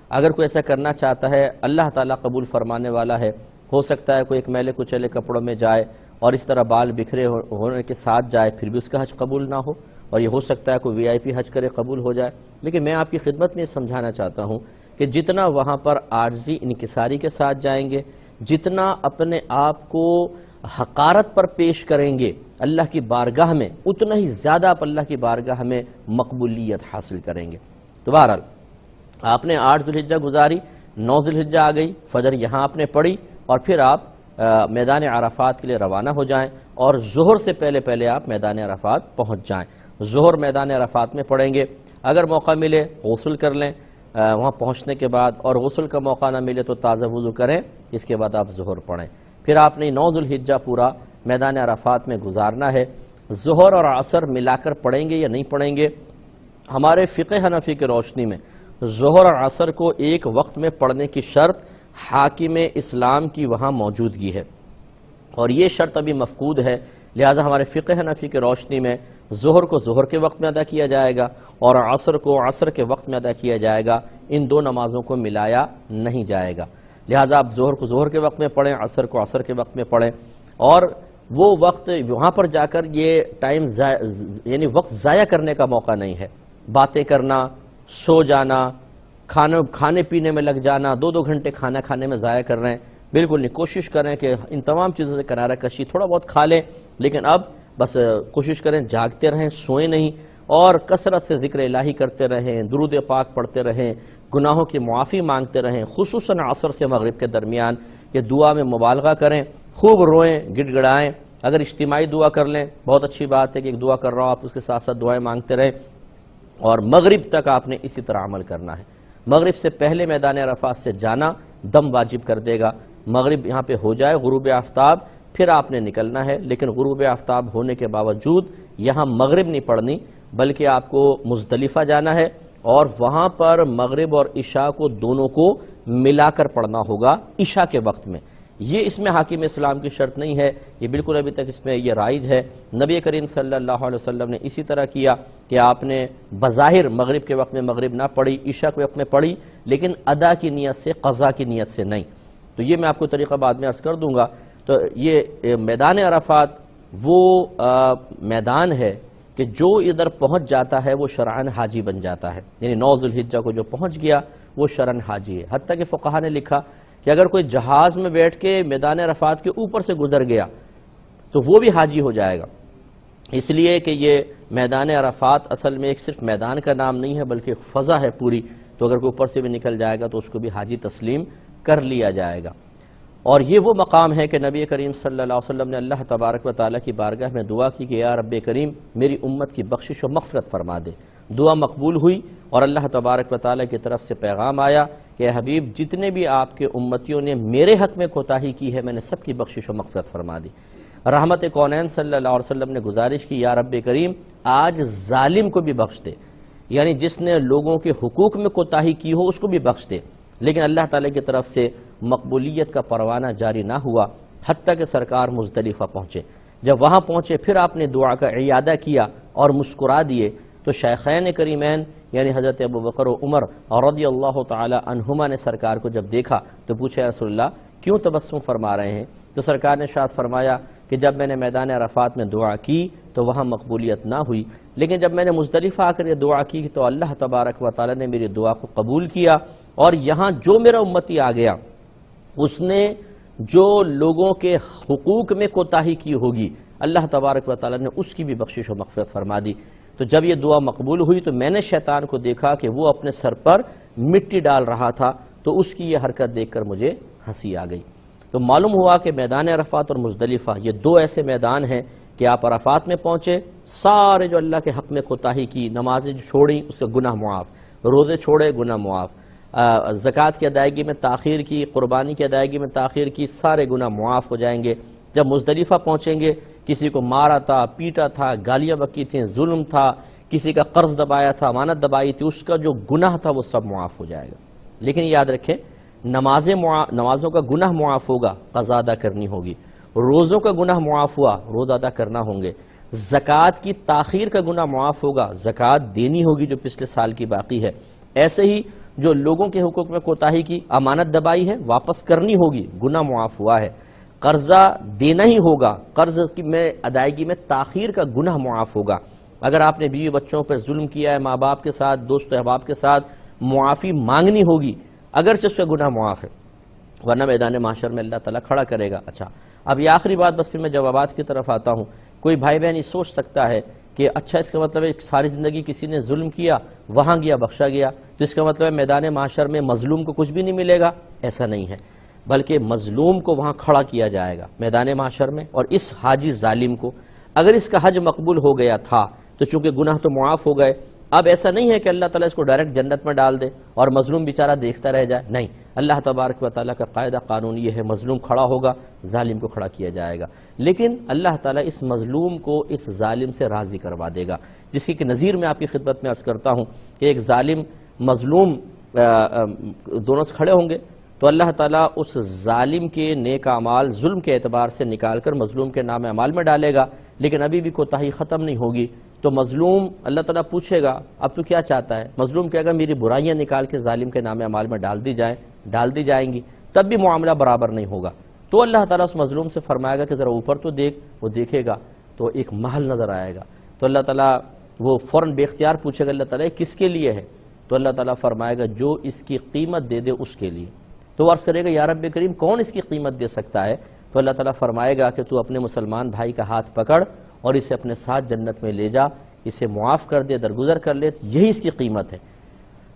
اگر کوئی ایسا کرنا چاہتا ہے اللہ تعالیٰ قبول فرمانے والا ہے، ہو سکتا ہے کوئی ایک میلے کچیلے کپڑوں میں جائے اور اس طرح بال بکھرے ہونے کے ساتھ جائے، پھر بھی اس کا حج قبول نہ ہو، اور یہ ہو سکتا ہے کوئی وی آئی پی حج کرے قبول ہو جائے، لیکن میں آپ کی خدمت میں یہ سمجھانا چاہتا ہوں کہ جتنا وہاں پر عاجزی انکساری کے ساتھ جائیں گے، جتنا اپنے آپ کو حقارت پر پیش کریں گے اللہ کی بارگاہ میں، اتنا ہی زیادہ آپ اللہ کی بارگاہ میں مقبولیت حاصل کریں گے۔ تو بہرحال آپ نے 8 ذوالحجہ گزاری، 9 ذوالحجہ آ گئی، فجر یہاں آپ نے پڑھی، اور پھر آپ میدان عرفات کے لیے روانہ ہو جائیں، اور ظہر سے پہلے پہلے آپ میدان عرفات پہنچ جائیں۔ ظہر میدان عرفات میں پڑھیں گے، اگر موقع ملے غسل کر لیں وہاں پہنچنے کے بعد، اور غسل کا موقع نہ ملے تو تازہ وضو کریں، اس کے بعد آپ ظہر پڑھیں، پھر آپ نے 9 ذوالحجہ پورا میدان عرفات میں گزارنا ہے۔ ظہر اور عصر ملا کر پڑھیں گے یا نہیں پڑھیں گے؟ ہمارے فقہ حنفی کی روشنی میں ظہر اور عصر کو ایک وقت میں پڑھنے کی شرط حاکم اسلام کی وہاں موجودگی ہے، اور یہ شرط ابھی مفقود ہے، لہذا ہمارے فقہ حنفی کی روشنی میں ظہر کو ظہر کے وقت میں ادا کیا جائے گا اور عصر کو عصر کے وقت میں ادا کیا جائے گا، ان دو نمازوں کو ملایا نہیں جائے گا، لہذا آپ ظہر کو ظہر کے وقت میں پڑھیں، عصر کو عصر کے وقت میں پڑھیں، اور وہ وقت وہاں پر جا کر یہ ٹائم یعنی وقت ضائع کرنے کا موقع نہیں ہے، باتیں کرنا، سو جانا، کھانے پینے میں لگ جانا، 2 گھنٹے کھانا کھانے میں ضائع کر رہے ہیں، بالکل نہیں۔ کوشش کریں کہ ان تمام چیزوں سے کنارہ کشی، تھوڑا بہت کھا لیں لیکن اب بس کوشش کریں جاگتے رہیں، سوئیں نہیں، اور کثرت سے ذکر الہی کرتے رہیں، درود پاک پڑھتے رہیں، گناہوں کی معافی مانگتے رہیں، خصوصاً عصر سے مغرب کے درمیان یہ دعا میں مبالغہ کریں، خوب روئیں، گڑ گڑائیں، اگر اجتماعی دعا کر لیں بہت اچھی بات ہے کہ ایک دعا کر رہا ہوں آپ اس کے ساتھ ساتھ دعائیں مانگتے رہیں، اور مغرب تک آپ نے اسی طرح عمل کرنا ہے۔ مغرب سے پہلے میدان عرفات سے جانا دم واجب کر دے گا، مغرب یہاں پہ ہو جائے، غروب آفتاب، پھر آپ نے نکلنا ہے، لیکن غروب آفتاب ہونے کے باوجود یہاں مغرب نہیں پڑھنی، بلکہ آپ کو مزدلفہ جانا ہے، اور وہاں پر مغرب اور عشاء کو دونوں کو ملا کر پڑھنا ہوگا عشاء کے وقت میں۔ یہ اس میں حاکم اسلام کی شرط نہیں ہے، یہ بالکل ابھی تک اس میں یہ رائج ہے۔ نبی کریم صلی اللہ علیہ وسلم نے اسی طرح کیا کہ آپ نے بظاہر مغرب کے وقت میں مغرب نہ پڑھی، عشاء کے وقت میں پڑھی، لیکن ادا کی نیت سے، قضا کی نیت سے نہیں۔ تو یہ میں آپ کو طریقہ بعد میں عرض کر دوں گا۔ تو یہ میدان عرفات وہ میدان ہے کہ جو ادھر پہنچ جاتا ہے وہ شرعاً حاجی بن جاتا ہے، یعنی 9 ذوالحجہ کو جو پہنچ گیا وہ شرعاً حاجی ہے۔ حتیٰ کہ فقہا نے لکھا کہ اگر کوئی جہاز میں بیٹھ کے میدان عرفات کے اوپر سے گزر گیا تو وہ بھی حاجی ہو جائے گا، اس لیے کہ یہ میدان عرفات اصل میں ایک صرف میدان کا نام نہیں ہے بلکہ ایک فضا ہے پوری، تو اگر کوئی اوپر سے بھی نکل جائے گا تو اس کو بھی حاجی تسلیم کر لیا جائے گا۔ اور یہ وہ مقام ہے کہ نبی کریم صلی اللہ علیہ وسلم نے اللہ تبارک و تعالیٰ کی بارگاہ میں دعا کی کہ یا رب کریم میری امت کی بخشش و مغفرت فرما دے۔ دعا مقبول ہوئی اور اللہ تبارک و تعالیٰ کی طرف سے پیغام آیا کہ اے حبیب جتنے بھی آپ کے امتیوں نے میرے حق میں کوتاہی کی ہے میں نے سب کی بخشش و مغفرت فرما دی۔ رحمت کونین صلی اللہ علیہ وسلم نے گزارش کی یا رب کریم آج ظالم کو بھی بخش دے، یعنی جس نے لوگوں کے حقوق میں کوتاہی کی ہو اس کو بھی بخش دے، لیکن اللہ تعالیٰ کی طرف سے مقبولیت کا پروانہ جاری نہ ہوا حتیٰ کہ سرکار مزدلفہ پہنچے۔ جب وہاں پہنچے پھر آپ نے دعا کا اعادہ کیا اور مسکرا دیے، تو شیخین کریمین یعنی حضرت ابوبکر و عمر رضی اللہ تعالی عنہما نے سرکار کو جب دیکھا تو پوچھا یا رسول اللہ کیوں تبسم فرما رہے ہیں؟ تو سرکار نے ارشاد فرمایا کہ جب میں نے میدان عرفات میں دعا کی تو وہاں مقبولیت نہ ہوئی، لیکن جب میں نے مزدلفہ آ کر یہ دعا کی تو اللہ تبارک و تعالی نے میری دعا کو قبول کیا، اور یہاں جو میرا امتی آ گیا اس نے جو لوگوں کے حقوق میں کوتاہی کی ہوگی اللہ تبارک و تعالی نے اس کی بھی بخشش و مغفرت فرما دی۔ تو جب یہ دعا مقبول ہوئی تو میں نے شیطان کو دیکھا کہ وہ اپنے سر پر مٹی ڈال رہا تھا، تو اس کی یہ حرکت دیکھ کر مجھے ہنسی آ گئی۔ تو معلوم ہوا کہ میدان عرفات اور مزدلفہ یہ دو ایسے میدان ہیں کہ آپ عرفات میں پہنچے، سارے جو اللہ کے حق میں کوتاہی کی، نمازیں جو چھوڑیں اس کا گناہ معاف، روزے چھوڑے گناہ معاف، زکوٰۃ کی ادائیگی میں تاخیر کی، قربانی کی ادائیگی میں تاخیر کی، سارے گناہ معاف ہو جائیں گے۔ جب مزدلفہ پہنچیں گے کسی کو مارا تھا، پیٹا تھا، گالیاں بکی تھیں، ظلم تھا، کسی کا قرض دبایا تھا، امانت دبائی تھی، اس کا جو گناہ تھا وہ سب معاف ہو جائے گا۔ لیکن یاد رکھیں نمازوں کا گناہ معاف ہوگا، قضا ادا کرنی ہوگی، روزوں کا گناہ معاف ہوا، روزہ ادا کرنا ہوں گے، زکوٰۃ کی تاخیر کا گناہ معاف ہوگا، زکوٰۃ دینی ہوگی جو پچھلے سال کی باقی ہے۔ ایسے ہی جو لوگوں کے حقوق میں کوتاہی کی، امانت دبائی ہے، واپس کرنی ہوگی، گناہ معاف ہوا ہے، قرضہ دینا ہی ہوگا، قرض میں ادائیگی میں تاخیر کا گناہ معاف ہوگا۔ اگر آپ نے بیوی بچوں پر ظلم کیا ہے، ماں باپ کے ساتھ، دوست احباب کے ساتھ، معافی مانگنی ہوگی، اگرچہ اس کا گناہ معاف ہے، ورنہ میدان محشر میں اللہ تعالیٰ کھڑا کرے گا۔ اچھا، اب یہ آخری بات، بس پھر میں جوابات کی طرف آتا ہوں۔ کوئی بھائی بہن یہ سوچ سکتا ہے کہ اچھا اس کا مطلب ہے ساری زندگی کسی نے ظلم کیا، وہاں گیا بخشا گیا، تو اس کا مطلب ہے میدان محشر میں مظلوم کو کچھ بھی نہیں ملے گا؟ ایسا نہیں ہے، بلکہ مظلوم کو وہاں کھڑا کیا جائے گا میدان محشر میں، اور اس حاجی ظالم کو اگر اس کا حج مقبول ہو گیا تھا تو چونکہ گناہ تو معاف ہو گئے، اب ایسا نہیں ہے کہ اللہ تعالیٰ اس کو ڈائریکٹ جنت میں ڈال دے اور مظلوم بیچارہ دیکھتا رہ جائے، نہیں، اللہ تبارک و تعالیٰ کا قاعدہ قانون یہ ہے مظلوم کھڑا ہوگا، ظالم کو کھڑا کیا جائے گا، لیکن اللہ تعالیٰ اس مظلوم کو اس ظالم سے راضی کروا دے گا، جس کی کہ نظیر میں آپ کی خدمت میں عرض کرتا ہوں کہ ایک ظالم مظلوم دونوں سے کھڑے ہوں گے تو اللہ تعالیٰ اس ظالم کے نیک اعمال ظلم کے اعتبار سے نکال کر مظلوم کے نام اعمال میں ڈالے گا، لیکن ابھی بھی کوتاہی ختم نہیں ہوگی، تو مظلوم اللہ تعالیٰ پوچھے گا اب تو کیا چاہتا ہے؟ مظلوم کہے گا میری برائیاں نکال کے ظالم کے نام اعمال میں ڈال دی جائیں گی، تب بھی معاملہ برابر نہیں ہوگا، تو اللہ تعالیٰ اس مظلوم سے فرمائے گا کہ ذرا اوپر تو دیکھ، وہ دیکھے گا تو ایک محل نظر آئے گا، تو اللہ تعالیٰ وہ فوراً بے اختیار پوچھے گا اللہ تعالیٰ کس کے لیے ہے؟ تو اللہ تعالیٰ فرمائے گا جو اس کی قیمت دے دے اس کے لیے، تو عرض کرے گا یا رب کریم کون اس کی قیمت دے سکتا ہے؟ تو اللہ تعالیٰ فرمائے گا کہ تو اپنے مسلمان بھائی کا ہاتھ پکڑ اور اسے اپنے ساتھ جنت میں لے جا، اسے معاف کر دے، درگزر کر لے، یہی اس کی قیمت ہے،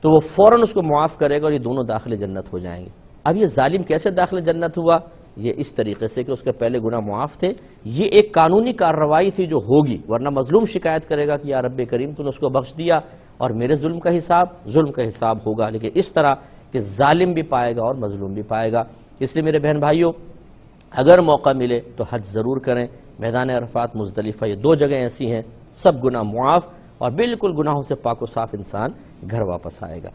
تو وہ فوراً اس کو معاف کرے گا اور یہ دونوں داخل جنت ہو جائیں گے۔ اب یہ ظالم کیسے داخل جنت ہوا؟ یہ اس طریقے سے کہ اس کے پہلے گناہ معاف تھے، یہ ایک قانونی کارروائی تھی جو ہوگی، ورنہ مظلوم شکایت کرے گا کہ یا رب کریم تو نے اس کو بخش دیا اور میرے ظلم کا حساب ہوگا، لیکن اس طرح کہ ظالم بھی پائے گا اور مظلوم بھی پائے گا۔ اس لیے میرے بہن بھائیوں اگر موقع ملے تو حج ضرور کریں، میدان عرفات، مزدلفہ، یہ دو جگہیں ایسی ہیں سب گناہ معاف اور بالکل گناہوں سے پاک و صاف انسان گھر واپس آئے گا۔